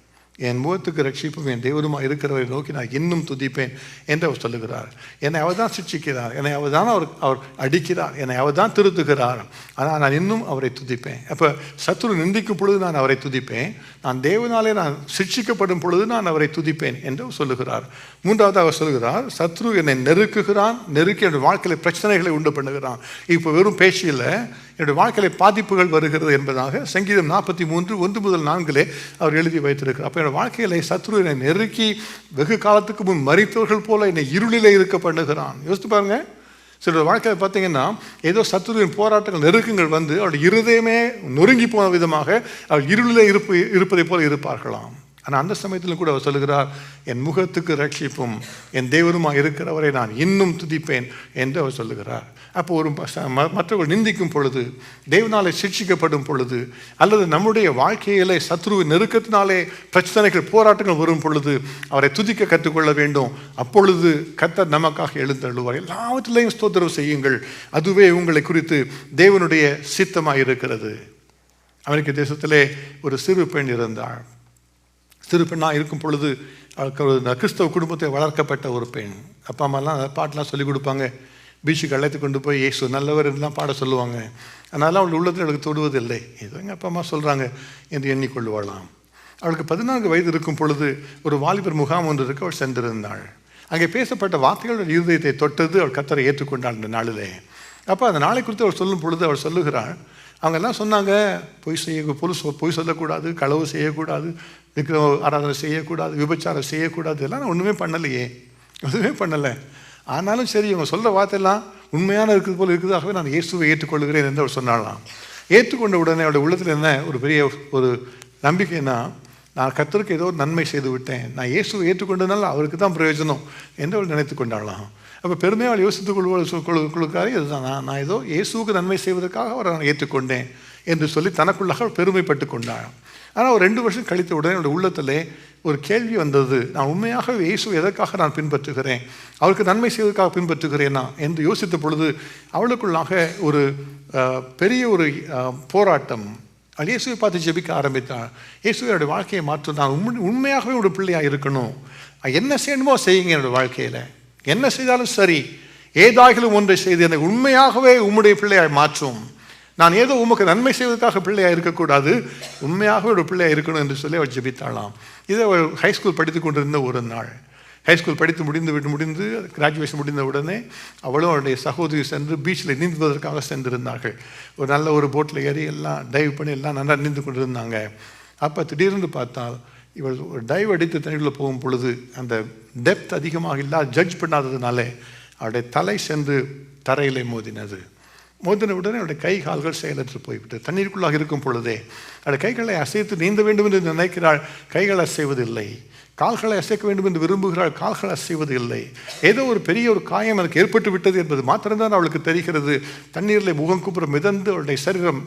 என் முகத்துக்கு ரட்சிப்பும் என் தேவனுமாக இருக்கிறவரை நோக்கி நான் இன்னும் துதிப்பேன் என்று அவர் சொல்லுகிறார். என்னை அவர் தான் சிக்ஷிக்கிறார், என்னை அவர் தான் அவர் அடிக்கிறார், என்னை அவர் தான் திருத்துகிறார், ஆனால் நான் இன்னும் அவரை துதிப்பேன். அப்போ சத்துரு நிந்திக்கும் பொழுது நான் அவரை துதிப்பேன், நான் தேவனாலே நான் சிக்ஷிக்கப்படும் பொழுது நான் அவரை துதிப்பேன் என்று சொல்லுகிறார். மூன்றாவது அவர் சொல்லுகிறார், சத்ரு என்னை நெருக்குகிறான், நெருக்கி என்னுடைய வாழ்க்கையில் பிரச்சனைகளை உண்டு பண்ணுகிறான். இப்போ வெறும் பேச்சில் என்னுடைய வாழ்க்கையில் பாதிப்புகள் வருகிறது என்பதாக சங்கீதம் 43 1-4 அவர் எழுதி வைத்திருக்கிறார். அப்போ என்னோட வாழ்க்கையில் சத்ரு என்னை நெருக்கி வெகு காலத்துக்கு முன் மரித்தவர்கள் போல என்னை இருளிலே இருக்க பண்ணுகிறான். யோசித்து பாருங்க, சிலர் வாழ்க்கையில் பார்த்தீங்கன்னா ஏதோ சத்ருவின் போராட்டங்கள் நெருக்கங்கள் வந்து அவருடைய இருதயமே நொறுங்கி போன விதமாக அவர் இருளிலே இருப்பதை போல இருப்பார்களாம். ஆனால் அந்த சமயத்திலும் கூட அவர் சொல்லுகிறார், என் முகத்துக்கு ரட்சிப்பும் என் தேவனுமாக இருக்கிறவரை நான் இன்னும் துதிப்பேன் என்று அவர் சொல்லுகிறார். அப்போ ஒரு மற்றவர்கள் நிந்திக்கும் பொழுது, தேவனாலே சிக்ஷிக்கப்படும் பொழுது, அல்லது நம்முடைய வாழ்க்கையிலே சத்ருவின் நெருக்கத்தினாலே பிரச்சனைகள் போராட்டங்கள் வரும் பொழுது அவரை துதிக்க கற்றுக்கொள்ள வேண்டும். அப்பொழுது கர்த்தர் நமக்காக எழுந்தருளுவார். எல்லாவற்றிலையும் ஸ்தோத்திரம் செய்யுங்கள், அதுவே உங்களை குறித்து தேவனுடைய சித்தமாக இருக்கிறது. அமெரிக்க தேசத்திலே ஒரு சிறு பெண் இருந்தாள். சிறு பெண்ணாக இருக்கும் பொழுது அவருக்கு ஒரு கிறிஸ்தவ குடும்பத்தை வளர்க்கப்பட்ட ஒரு பெண். அப்பா அம்மாலாம் பாட்டெலாம் சொல்லிக் கொடுப்பாங்க, பீச்சுக்கு அழைத்து கொண்டு போய் இயேசு நல்லவர் என்றெல்லாம் பாட சொல்லுவாங்க. அதனால அவள் உள்ளத்தில் அவளுக்கு தொடுவதில்லை, ஏதோ எங்கள் அப்பா அம்மா சொல்கிறாங்க என்று எண்ணிக்கொள்வாளாம். அவளுக்கு 14 வயது இருக்கும் பொழுது ஒரு வாலிபர் முகாம் ஒன்றிற்கு அவள் சென்றிருந்தாள். அங்கே பேசப்பட்ட வார்த்தைகள் இருதயத்தை தொட்டது. அவள் கர்த்தரை ஏற்றுக்கொண்டாள் அந்த நாளிலே. அப்போ அந்த நாளை குறித்து அவள் சொல்லும் பொழுது அவள் சொல்லுகிறாள், அவங்க எல்லாம் சொன்னாங்க, பொய் சொல்லக்கூடாது, களவு செய்யக்கூடாது, விக்கிர ஆராதனை செய்யக்கூடாது, விபச்சாரம் செய்யக்கூடாது, இதெல்லாம் நான் ஒன்றுமே பண்ணலையே, எதுவுமே பண்ணலை. ஆனாலும் சரி, இவங்க சொல்கிற வார்த்தையெல்லாம் உண்மையான இருக்கிறது போல் இருக்குதாகவே நான் இயேசுவை ஏற்றுக்கொள்கிறேன் என்று அவர் சொன்னாலாம். ஏற்றுக்கொண்ட உடனே அவருடைய உள்ளத்தில் என்ன ஒரு பெரிய ஒரு நம்பிக்கைன்னா, நான் கர்த்தருக்கு ஏதோ நன்மை செய்து விட்டேன், நான் இயேசுவை ஏற்றுக்கொண்டதுனால அவருக்கு தான் பிரயோஜனம் என்று அவள் நினைத்து கொண்டாடலாம். அப்போ பெருமையாக அவள் யோசித்துக் கொள்ளுக்காரே இதுதான், நான் ஏதோ இயேசுவுக்கு நன்மை செய்வதற்காக அவரை நான் ஏற்றுக்கொண்டேன் என்று சொல்லி தனக்குள்ளாக பெருமைப்பட்டு கொண்டாள். ஆனால் ஒரு 2 வருஷம் கழித்த உடனே என்னுடைய உள்ளத்தில் ஒரு கேள்வி வந்தது, நான் உண்மையாக இயேசு எதற்காக நான் பின்பற்றுகிறேன், அவருக்கு நன்மை செய்வதற்காக பின்பற்றுகிறேனா என்று யோசித்த பொழுது அவளுக்குள்ளாக ஒரு பெரிய ஒரு போராட்டம். அவள் இயேசுவை பார்த்து ஜெபிக்க ஆரம்பித்தாள். இயேசுவை என்னுடைய வாழ்க்கையை மாற்றும், நான் உண்மையாகவே ஒரு பிள்ளையாக இருக்கணும், என்ன செய்யணுமோ செய்யுங்க, என்னுடைய வாழ்க்கையில் என்ன செய்தாலும் சரி, ஏதாகிலும் ஒன்றை செய்து எனக்கு உண்மையாகவே உம்முடைய பிள்ளையாய் மாற்றும், நான் ஏதோ உமக்கு நன்மை செய்வதற்காக பிள்ளையாக இருக்கக்கூடாது, உண்மையாகவே ஒரு பிள்ளையாக இருக்கணும் என்று சொல்லி அவள் ஜெபித்தாளாம். இதை அவள் ஹைஸ்கூல் படித்து கொண்டிருந்த ஒரு நாள். ஹைஸ்கூல் படித்து முடிந்து கிராஜுவேஷன் முடிந்த உடனே அவளும் அவளுடைய சகோதரி சென்று பீச்சில் நீந்துவதற்காக சென்றிருந்தார்கள். ஒரு நல்ல ஒரு போட்டில் ஏறி எல்லாம் டைவ் பண்ணி எல்லாம் நல்லா நீந்து கொண்டிருந்தாங்க. அப்போ திடீர்னு பார்த்தால் இவள் ஒரு டைவ் அடித்து தண்ணியில் போகும் பொழுது அந்த டெப்த் அதிகமாக இல்லாத ஜட்ஜ் பண்ணாததுனால அவருடைய தலை சென்று தரையிலே மோதின உடனே அவருடைய கை கால்கள் செயலற்று போய்விட்டு தண்ணீருக்குள்ளாக இருக்கும் பொழுதே அவருடைய கைகளை அசைத்து நீந்த வேண்டும் என்று நினைக்கிறாள், கைகள் அசைவதில்லை. கால்களை அசைக்க வேண்டும் என்று விரும்புகிறாள், கால்கள் அசைவது இல்லை. ஏதோ ஒரு பெரிய ஒரு காயம் எனக்கு ஏற்பட்டு விட்டது என்பது மாத்திரம்தான் அவளுக்கு தெரிகிறது. தண்ணீரில் முகம் கூப்புற மிதந்து அவளுடைய சரீரம்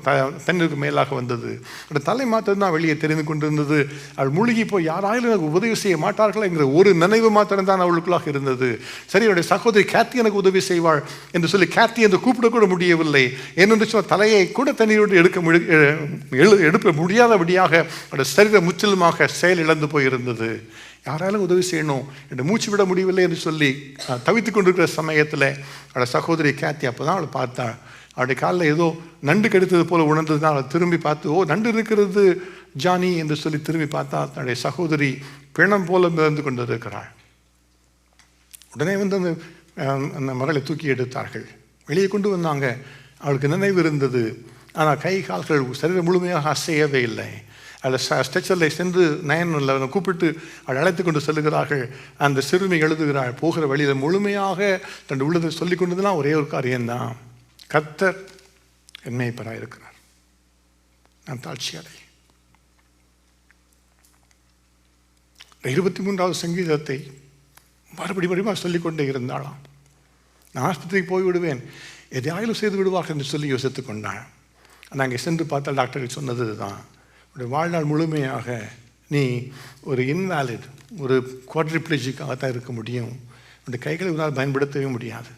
தண்ணீருக்கு மேலாக வந்தது. அவருடைய தலை மாத்திரம்தான் வெளியே தெரிந்து கொண்டிருந்தது. அவள் மூழ்கி போய் யாராலும் எனக்கு உதவி செய்ய மாட்டார்கள் என்கிற ஒரு நினைவு மாத்திரம்தான் அவளுக்குள்ளாக இருந்தது. சரி, அவருடைய சகோதரி கேத்தி எனக்கு உதவி செய்வாள் என்று சொல்லி கேத்தி என்று கூப்பிடக்கூட முடியவில்லை. ஏனென்று சொன்ன தலையை கூட தண்ணீரோடு எடுக்க முடியாதபடியாக அவருடைய சரீரம் முற்றிலுமாக செயல் இழந்து போயிருந்தது. யாராலும் உதவி செய்யணும் என்று மூச்சு விட முடியவில்லை என்று சொல்லி தவித்து கொண்டிருக்கிற சமயத்தில் அவளோட சகோதரி கேத்தி அப்போ தான் அவளை பார்த்தா. அவருடைய காலில் ஏதோ நண்டு கடித்தது போல் உணர்ந்தது தான். அவளை திரும்பி பார்த்து, ஓ நண்டு இருக்கிறது ஜானி என்று சொல்லி திரும்பி பார்த்தா தன்னுடைய சகோதரி பிணம் போல மிதந்து கொண்டு இருக்கிறாள். உடனே வந்து அந்த மகளை தூக்கி எடுத்தார்கள், வெளியே கொண்டு வந்தாங்க. அவளுக்கு நினைவு இருந்தது, ஆனால் கை கால்கள் சரீரம் முழுமையாக அசையவே இல்லை. அதில் ஸ்ட்ரெச்சரில் சென்று 911 கூப்பிட்டு அவள் அழைத்து கொண்டு செல்லுகிறார்கள். அந்த சிறுமி எழுதுகிறாள், போகிற வழியில் முழுமையாக தன் உள்ளதை சொல்லிக் கொண்டதுனா ஒரே ஒரு காரியம்தான், கர்த்தர் என் மேய்ப்பராக இருக்கிறார், நான் தாழ்ச்சி அடை. 23வது சங்கீதத்தை மறுபடியும் சொல்லிக்கொண்டே இருந்தாளாம். நான் ஆஸ்பத்திரிக்கு போய்விடுவேன், எதையாயிலும் செய்து விடுவார்கள் என்று சொல்லி யோசித்து கொண்டாள். ஆனால் அங்கே சென்று பார்த்தால் டாக்டர்கள் சொன்னது தான், உடைய வாழ்நாள் முழுமையாக நீ ஒரு இன்வாலிட், ஒரு குவாட்ரிப்ளெஜிக்காகத்தான் இருக்க முடியும். உடைய கைகளை உன்னால் பயன்படுத்தவே முடியாது,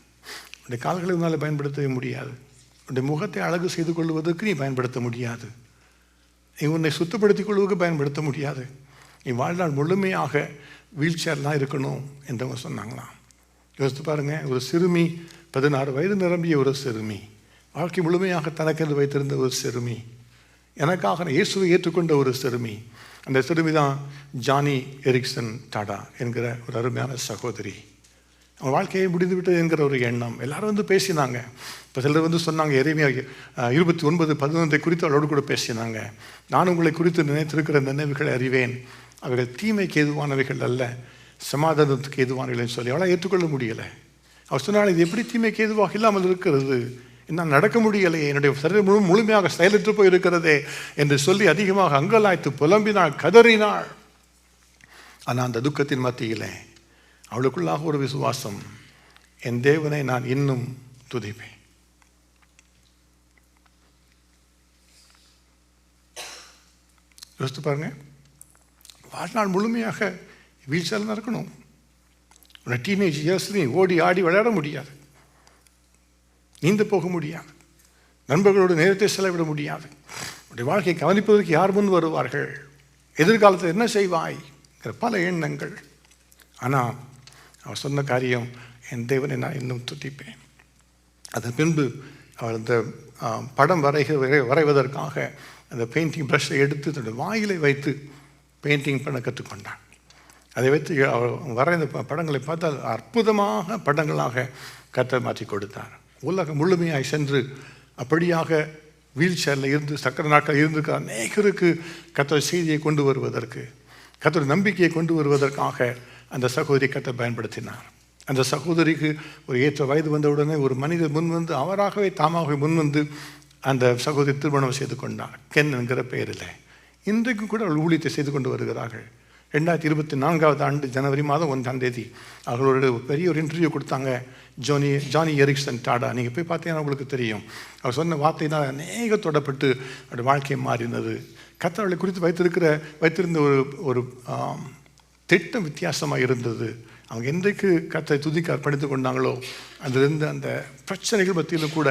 உடைய கால்களை உன்னால் பயன்படுத்தவே முடியாது, உடைய முகத்தை அழகு செய்து கொள்வதற்கு நீ பயன்படுத்த முடியாது, நீ உன்னை சுத்தப்படுத்திக் கொள்வதற்கு பயன்படுத்த முடியாது, நீ வாழ்நாள் முழுமையாக வீல் சேர்லாம் இருக்கணும் என்றவங்க சொன்னாங்களாம். யோசித்து பாருங்கள், ஒரு சிறுமி, 16 வயது நிரம்பிய ஒரு சிறுமி, வாழ்க்கை முழுமையாக தனக்கென்று வைத்திருந்த ஒரு சிறுமி, எனக்காக இயேசுவை ஏற்றுக்கொண்ட ஒரு சிறுமி. அந்த சிறுமி தான் ஜானி எரிக்சன் டாடா என்கிற ஒரு அருமையான சகோதரி. அவன் வாழ்க்கையை முடிந்துவிட்டது என்கிற ஒரு எண்ணம். எல்லாரும் வந்து பேசினாங்க. இப்போ சிலர் வந்து சொன்னாங்க, எரேமியா 29:11 குறித்து அவளோடு கூட பேசினாங்க. நான் உங்களை குறித்து நினைத்திருக்கிற நினைவுகளை அறிவேன், அவைகள் தீமைக்கு ஏதுவானவைகள் அல்ல, சமாதானத்துக்கு ஏதுவானவைகள்னு சொல்லி அவளால் ஏற்றுக்கொள்ள முடியலை. அவர் சொன்னால், இது எப்படி தீமைக்கு ஏதுவாக இல்லாமல் இருக்கிறது, என்னால் நடக்க முடியலையே, என்னுடைய சரீரம் முழுமையாக செயலற்று போய் இருக்கிறதே என்று சொல்லி அதிகமாக அங்கலாய்த்து புலம்பினாள், கதறினாள். ஆனால் அந்த துக்கத்தின் மத்தியில் அவளுக்குள்ளாக ஒரு விசுவாசம், என் தேவனை நான் இன்னும் துதிப்பேன். யோசித்து பாருங்க, வாழ்நாள் முழுமையாக வீழ்ச்சியில் இருக்கணும். டீனேஜ் இயர்ஸ்லையும் ஓடி ஆடி விளையாட முடியாது, நீந்து போக முடியாது, நண்பர்களோடு நேரத்தை செலவிட முடியாது, உடைய வாழ்க்கையை கவனிப்பதற்கு யார் முன் வருவார்கள், எதிர்காலத்தில் என்ன செய்வாய், பல எண்ணங்கள். ஆனால் அவர் சொன்ன காரியம், என் தேவனை நான் இன்னும் துதிப்பேன். அதன் பின்பு அவர் அந்த படம் வரைவதற்காக அந்த பெயிண்டிங் ப்ரஷை எடுத்து தன்னுடைய வாயிலை வைத்து பெயிண்டிங் பண்ண கற்றுக்கொண்டான். அதை வைத்து அவர் வரைந்த படங்களை பார்த்தால் அற்புதமாக படங்களாக கர்த்தர் மாற்றி கொடுத்தார். உலகம் முழுமையாய் சென்று அப்படியாக வீல் சேரில் இருந்து சக்கர நாட்கள் இருந்திருக்கிற அநேகருக்கு கர்த்தர் செய்தியை கொண்டு வருவதற்கு, கர்த்தர் நம்பிக்கையை கொண்டு வருவதற்காக அந்த சகோதரி கர்த்தர் பயன்படுத்தினார். அந்த சகோதரிக்கு ஒரு ஏற்ற வயது வந்தவுடனே ஒரு மனிதர் முன்வந்து, அவராகவே தாமாகவே முன்வந்து அந்த சகோதரி திருமணம் செய்து கொண்டார், கென் என்கிற பெயரில். இன்றைக்கும் கூட அவள் ஊழியத்தை செய்து கொண்டு வருகிறார்கள். 2024 ஆண்டு ஜனவரி மாதம் 1ஆம் தேதி அவர்களோட பெரிய ஒரு இன்டர்வியூ கொடுத்தாங்க. ஜானி எரிக்சன் டாடா, நீங்கள் போய் பார்த்தீங்கன்னா உங்களுக்கு தெரியும். அவர் சொன்ன வார்த்தையினால் அநேக தொடப்பட்டு அவருடைய வாழ்க்கை மாறினது. கர்த்தர் அவளை குறித்து வைத்திருந்த ஒரு திட்டம் வித்தியாசமாக இருந்தது. அவங்க என்றைக்கு கர்த்தரை துதிக்க அர்ப்பணித்து கொண்டாங்களோ, அதிலிருந்து அந்த பிரச்சனைகள் மத்தியிலும் கூட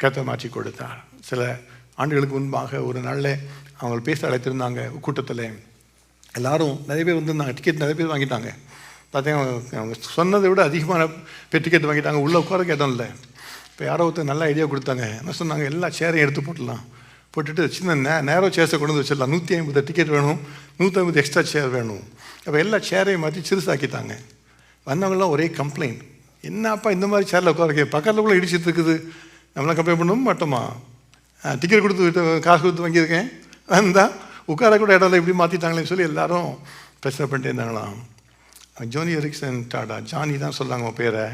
கர்த்தர் மாற்றி கொடுத்தார். சில ஆண்டுகளுக்கு முன்பாக ஒரு நாளில் அவங்க பேச அழைத்திருந்தாங்க கூட்டத்தில். எல்லாரும் நிறைய பேர் வந்திருந்தாங்க, டிக்கெட் நிறைய பேர் வாங்கிட்டாங்க. பார்த்தீங்கன்னா அவங்க சொன்னதை விட அதிகமான பேர் டிக்கெட் வாங்கிட்டாங்க. உள்ளே உட்கார இடம் இல்லை. இப்போ யாரோ ஒருத்தர் நல்ல ஐடியா கொடுத்தாங்க. என்ன சொன்னாங்க, எல்லா சேரையும் எடுத்து போட்டுடலாம், போட்டுட்டு சின்ன நேரோ சேர்ஸை கொண்டு வந்து வச்சிடலாம். 150 டிக்கெட் வேணும், 150 எக்ஸ்ட்ரா சேர் வேணும். அப்போ எல்லா சேரையும் மாற்றி சிறுசாக்கிட்டாங்க. வந்தவங்களாம் ஒரே கம்ப்ளைண்ட், என்னப்பா இந்த மாதிரி சேரில் உட்கார பக்கத்தில் கூட இடிச்சிட்டு இருக்குது, நம்மளாம் கம்ப்ளைண்ட் பண்ணவும் மாட்டோமா, டிக்கெட் கொடுத்து காசு கொடுத்து வாங்கியிருக்கேன், வந்தால் உட்கார கூட இடம் இப்படி மாற்றிட்டாங்களேன்னு சொல்லி எல்லாரும் பிரச்சனை பண்ணிட்டு இருந்தாங்களாம். ஜானி எரிக்சன் டாடா, ஜானி தான் சொல்லாங்க பேரை,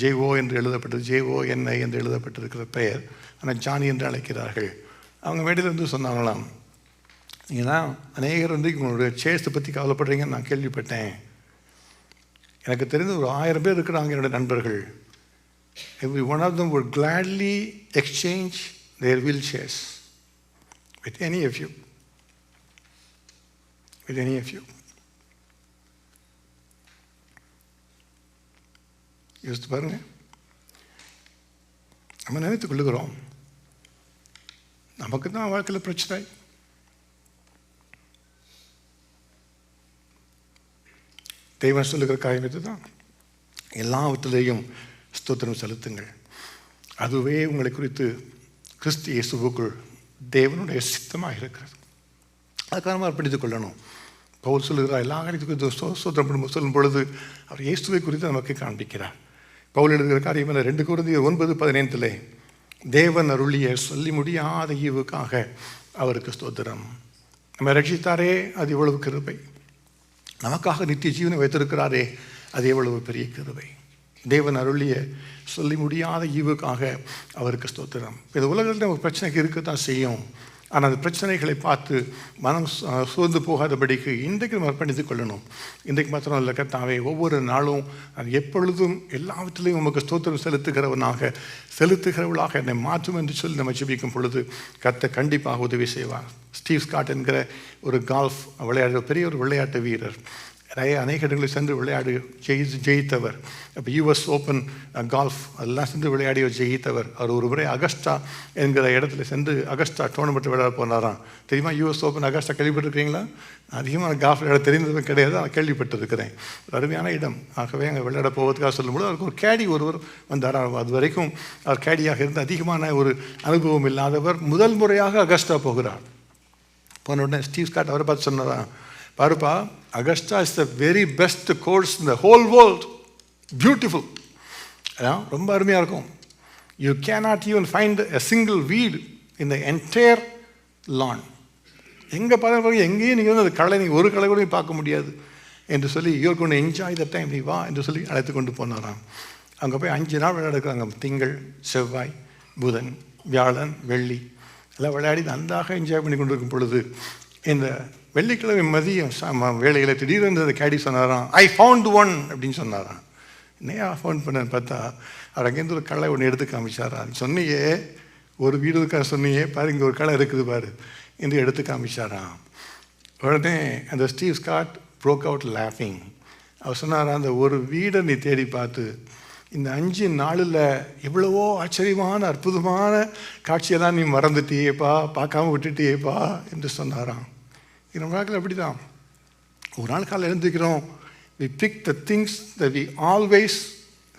JO என்று எழுதப்பட்டது, JONI என்று எழுதப்பட்டிருக்கிற பெயர், ஆனால் ஜானி என்று அழைக்கிறார்கள். அவங்க மேடையில் வந்து சொன்னாங்களாம், நீங்கள் தான் அநேகர் வந்து உங்களுடைய சேர்ஸை பற்றி கவலைப்படுறீங்கன்னு நான் கேள்விப்பட்டேன். எனக்கு தெரிந்து ஒரு 1000 பேர் இருக்கிறாங்க என்னுடைய நண்பர்கள். Every one of them would gladly exchange their wheelchairs with any of you. With any of you. யோசித்து பாருங்க, நம்ம நினைத்துக் கொள்ளுகிறோம் நமக்கு தான் வாழ்க்கையில் பிரச்சனை. 2 Corinthians 10:8. தேவன் சொல்லுகிற காரியம் இதுதான், எல்லாவற்றிலேயும் ஸ்தோத்திரம் செலுத்துங்கள். அதுவே உங்களை குறித்து கிறிஸ்து இயேசுவுக்குள் தேவனுடைய சித்தமாக இருக்கிறது. அதுக்காக நம்ம அர்ப்பணித்துக் கொள்ளணும். பவுல் சொல்லுகிறார், எல்லா காரியத்துக்கும் ஸ்தோத்திரம் சொல்லும் பொழுது அவர் இயேசுவை குறித்து நமக்கு காண்பிக்கிறார். பவுல் எழுதுகிற காரியம் என்ன? 2 கொரிந்தியர் 9:15 தேவன் அருளிய சொல்லி முடியாத ஈவுக்காக அவருக்கு ஸ்தோத்திரம். நம்ம ரட்சித்தாரே, அது எவ்வளவு கிருபை. நமக்காக நித்திய ஜீவனை வைத்திருக்கிறாரே, அது எவ்வளவு பெரிய கிருபை. தேவன் அருளிய சொல்லி முடியாத ஈவுக்காக அவருக்கு ஸ்தோத்திரம். இந்த உலகத்தில் நமக்கு பிரச்சனைக்கு இருக்கத்தான் செய்யும். ஆனால் அந்த பிரச்சனைகளை பார்த்து மனம் சோர்ந்து போகாதபடிக்கு இன்றைக்கு நம்ம அர்ப்பணித்துக் கொள்ளணும். இன்றைக்கு மாத்திரம் இல்லை, கர்த்தாவே ஒவ்வொரு நாளும் அது எப்பொழுதும் எல்லாவற்றிலையும் நமக்கு ஸ்தோத்திரம் செலுத்துகிறவளாக என்னை மாற்றும் என்று சொல்லி நம்ம ஜெபிக்கும் பொழுது கர்த்தர் கண்டிப்பாக உதவி செய்வார். ஸ்டீவ் ஸ்காட் என்கிற ஒரு கால்ஃப் பெரிய ஒரு விளையாட்டு வீரர், அநேக இடங்களில் சென்று ஜெயித்தவர். இப்போ யூஎஸ் ஓப்பன் கால்ஃப் அதெல்லாம் சென்று விளையாடி ஜெயித்தவர். அவர் ஒரு முறை அகஸ்டா என்கிற இடத்துல சென்று அகஸ்டா டோர்னமெண்ட் விளையாட போனாராம். தெரியுமா? யூஎஸ் ஓப்பன் அகஸ்டா கேள்விப்பட்டிருக்கீங்களா? அதிகமாக கால்ஃப் விளையாட தெரிந்தது கிடையாது, நான் கேள்விப்பட்டிருக்கிறேன். ஒரு அருமையான இடம். ஆகவே அங்கே விளையாட போவதுக்காக சொல்லும்போது அவருக்கு ஒரு கேடி ஒருவர் வந்தார். அது வரைக்கும் அவர் கேடியாக இருந்து அதிகமான ஒரு அனுபவம் இல்லாதவர் முதல் முறையாக அகஸ்டா போகிறார். போன உடனே ஸ்டீவ் ஸ்காட் அவரை பார்த்து சொன்னாரா, பாருப்பா, Augusta is the very best course in the whole world. Beautiful, ரொம்ப அருமையாக இருக்கும். You cannot even find a single weed in the entire லான். எங்கே பார்த்தாலும் எங்கேயும் நீங்கள் வந்து அந்த நீங்கள் ஒரு களை கூட பார்க்க முடியாது என்று சொல்லி, you're going to enjoy the time, நீ வா என்று சொல்லி அழைத்து கொண்டு போனாராம். அங்கே போய் 5 நாள் விளையாடுறாங்க. திங்கள், செவ்வாய், புதன், வியாழன், வெள்ளி எல்லாம் விளையாடி நன்றாக என்ஜாய் பண்ணி கொண்டு இருக்கும் பொழுது இந்த வெள்ளிக்கிழமை மதியம் வேலையில் திடீர்னு அந்த கேடி சொன்னாராம், ஐ ஃபவுண்ட் ஒன் அப்படின்னு சொன்னாராம். என்னையா ஃபவுண்ட் பண்ணேன்னு பார்த்தா அவர் அங்கேருந்து ஒரு களை ஒன்று எடுத்து காமிச்சாரா. சொன்னியே ஒரு வீடு இருக்கா, சொன்னியே பாரு இங்கே ஒரு களை இருக்குது பாரு என்று எடுத்து காமிச்சாராம். உடனே அந்த ஸ்டீவ் ஸ்காட் ப்ரோக் அவுட் லாஃபிங். அவர் சொன்னாரா, அந்த ஒரு வீடை நீ தேடி பார்த்து இந்த 5 நாளில் எவ்வளவோ ஆச்சரியமான அற்புதமான காட்சியெல்லாம் நீ மறந்துட்டியேப்பா, பார்க்காம விட்டுட்டியேப்பா என்று சொன்னாராம். நம்ம வாழ்க்கையில் அப்படி தான். ஒரு நாள் காலையில் எழுந்திருக்கிறோம், we pick the things that we always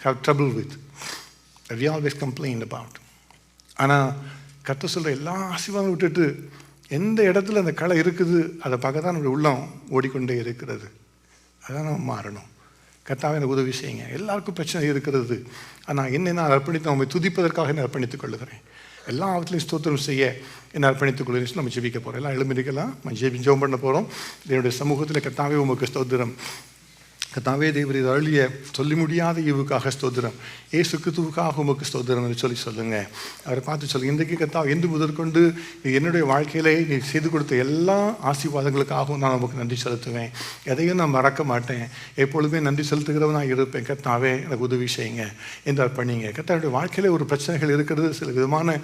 have trouble with, that we always complain about. ஆனால் கர்த்தர் சொல்கிற எல்லா ஆசீர்வாதம் விட்டுட்டு எந்த இடத்துல அந்த களை இருக்குது அதை பார்க்க தான் நம்முடைய உள்ளம் ஓடிக்கொண்டே இருக்கிறது. அதான் நம்ம மாறணும். கர்த்தாவே எனக்கு உதவி செய்யுங்க. எல்லாருக்கும் பிரச்சனை இருக்கிறது. ஆனால் நான் அர்ப்பணித்து நம்மை துதிப்பதற்காக என்ன அர்ப்பணித்துக் கொள்ளுகிறேன். எல்லாவற்றிலையும் ஸ்தோத்திரம் செய்ய என்ன அர்ப்பணித்துக் கொள்ளுகிறேன். நம்ம ஜெபிக்க போகிறோம். எல்லாம் எழுந்திருக்கலாம். நம்ம ஜெபம் பண்ண போகிறோம். என்னுடைய சமூகத்தில் கர்த்தாவே உமக்கு ஸ்தோத்திரம். கர்த்தாவே தேவரீ அருளிய சொல்லி முடியாத ஈவுக்காக ஸ்தோத்திரம். ஏசு கிறிஸ்துவுக்காக உமக்கு ஸ்தோத்திரம் என்று சொல்லுங்கள். அவரை பார்த்து சொல்லுங்கள், இன்றைக்கு கர்த்தாவே என்று முதற்கொண்டு என்னுடைய வாழ்க்கையிலே நீ செய்து கொடுத்த எல்லா ஆசீர்வாதங்களுக்காகவும் நான் உமக்கு நன்றி செலுத்துவேன். எதையும் நான் மறக்க மாட்டேன். எப்பொழுதுமே நன்றி செலுத்துகிறவனாக இருப்பேன். கர்த்தாவே எனக்கு உதவி செய்யுங்க என்று அர்ப்பணிங்க. கர்த்தாவுடைய வாழ்க்கையிலே ஒரு பிரச்சனைகள் இருக்கிறது. சில விதமான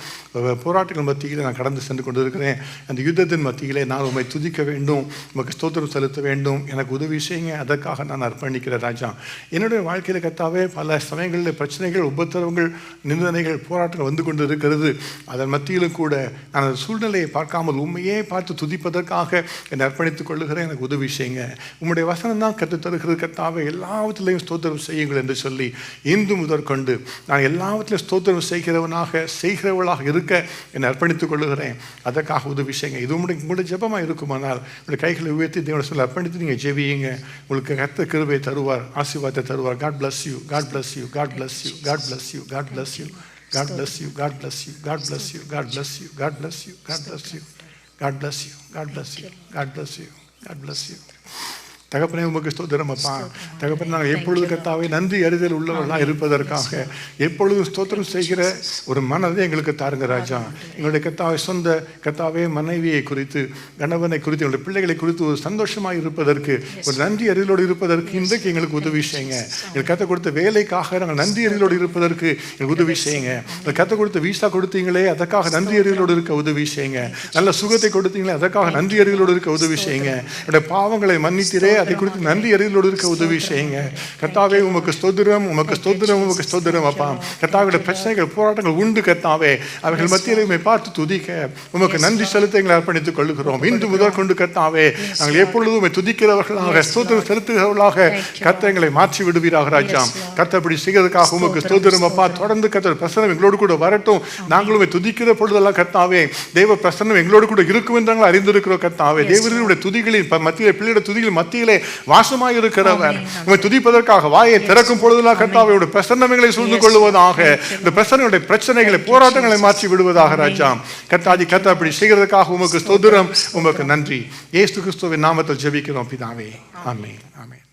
போராட்டங்கள் மத்தியிலே நான் கடந்து சென்று கொண்டு இருக்கிறேன். அந்த யுத்தத்தின் மத்தியிலே நான் உம்மை துதிக்க வேண்டும், உமக்கு ஸ்தோத்திரம் செலுத்த வேண்டும். எனக்கு உதவி செய்யுங்க. அதற்காக நான் பண்ணிக்கிற ராஜா. என்னுடைய வாழ்க்கையில் கர்த்தாவே பல சமயங்களில் பிரச்சனைகள், உபத்திரவங்கள், நிந்தனைகள், போராட்டங்கள் வந்து கொண்டு இருக்கிறது. அதன் மத்தியிலும் கூட நான் அந்த சூழ்நிலையை பார்க்காமல் உண்மையே பார்த்து துதிப்பதற்காக என்னை அர்ப்பணித்துக் கொள்ளுகிறேன். எனக்கு உதவி செய்யுங்க. உம்முடைய வசனம் தான் கற்றுத் தருகிறது. கர்த்தாவே எல்லாவற்றிலையும் ஸ்தோத்திரம் செய்யுங்கள் என்று சொல்லி இன்று முதற்கொண்டு நான் எல்லாவற்றிலையும் ஸ்தோத்திரம் செய்கிறவளாக இருக்க என்னை அர்ப்பணித்துக் கொள்ளுகிறேன். அதற்காக உதவி செய்யுங்க. இது உங்களுடைய ஜெபமாக இருக்குமானால் உங்களுடைய கைகளை உயர்த்தி தேவனை சொல்லி அர்ப்பணித்து நீங்கள் ஜெபியுங்க. உங்களுக்கு கர்த்தர் கிருபை தருவார், ஆசீர்வாதத்தை தருவார். God bless you, God bless you, God bless you, God bless you, God bless you, God bless you, God bless you, God bless you, God bless you, God bless you, God bless you, God bless you, God bless you, God bless you, God bless you. தகப்பனே உமக்கு ஸ்தோத்திரம் அப்பா. தகப்பனே நாங்கள் எப்பொழுது கர்த்தாவே நன்றி அறிதல் உள்ளவர்களாக இருப்பதற்காக எப்பொழுதும் ஸ்தோத்திரம் செய்கிற ஒரு மனதை எங்களுக்கு தாருங்க ராஜா. எங்களுடைய கர்த்தாவை சொந்த கர்த்தாவே மனைவியை குறித்து, கணவனை குறித்து, எங்களுடைய பிள்ளைகளை குறித்து ஒரு சந்தோஷமாக இருப்பதற்கு, ஒரு நன்றி அறிதலோடு இருப்பதற்கு இன்றைக்கு எங்களுக்கு உதவி செய்யுங்க. எங்களுக்கு கற்றுக் கொடுத்த வேலைக்காக நாங்கள் நன்றி அறிதலோடு இருப்பதற்கு எங்களுக்கு உதவி செய்யுங்க. எங்களுக்கு கற்றுக் கொடுத்த வீசா கொடுத்தீங்களே அதற்காக நன்றி அறிதலோடு இருக்க உதவி செய்யுங்க. நல்ல சுகத்தை கொடுத்தீங்களே அதற்காக நன்றி அறிதலோடு இருக்க உதவி செய்யுங்க. என்னுடைய பாவங்களை மன்னித்திரே அதை குறித்து நன்றி அறிதலோடு இருக்க உதவி செய்யுங்க. கர்த்தாவே உமக்கு ஸ்தோத்திரம், உமக்கு ஸ்தோத்திரம், உமக்கு ஸ்தோத்திரம் அப்பா. கர்த்தாவுடைய பிரச்சனைகள் போராட்டங்கள் உண்டு கர்த்தாவே, அவர்கள் மத்தியில் உம்மை பார்த்து துதிக்க உமக்கு நன்றி செலுத்த எங்களை அர்ப்பணித்துக் கொள்கிறோம். இன்று முதல் கொண்டு கர்த்தாவே நாங்கள் எப்பொழுதும் உம்மை துதிக்கிறவர்களாக ஸ்தோத்திரம் செலுத்துகிறவர்களாக கர்த்தர் எங்களை மாற்றி விடுவீராக ராஜா. கர்த்தர் அப்படி செய்கிறதுக்காக உமக்கு ஸ்தோத்திரம் அப்பா. தொடர்ந்து கர்த்தர் பிரசன்னம் எங்களோடு கூட வரட்டும். நாங்களும் உம்மை துதிக்கிற பொழுதெல்லாம் கர்த்தாவே தேவ பிரசன்னம் எங்களோடு கூட இருக்கும் என்று நாங்கள் அறிந்திருக்கிறோம் கர்த்தாவே. தேவனுடைய துதிகளின் மத்தியிலே, பிள்ளையுடைய துதிகளின் மத்தியிலே வாசமாய் இருக்கிறவர். உம்மை துதிப்பதற்காக வாயை திறக்கும் பொழுதெல்லாம் கர்த்தாவே உம்முடைய பிரசன்னங்களை சூழ்ந்து கொள்வதாக, இந்த பிரசன்னுடைய பிரச்சனைகளை போராட்டங்களை மாற்றி விடுவதாக ராஜா. கர்த்தாதி கர்த்தர் அப்படி செய்கிறதுக்காக உமக்கு ஸ்தோத்திரம், உமக்கு நன்றி. இயேசு கிறிஸ்துவின் நாமத்தில் ஜெபிக்கிறோம் பிதாவே. ஆமென், ஆமென்.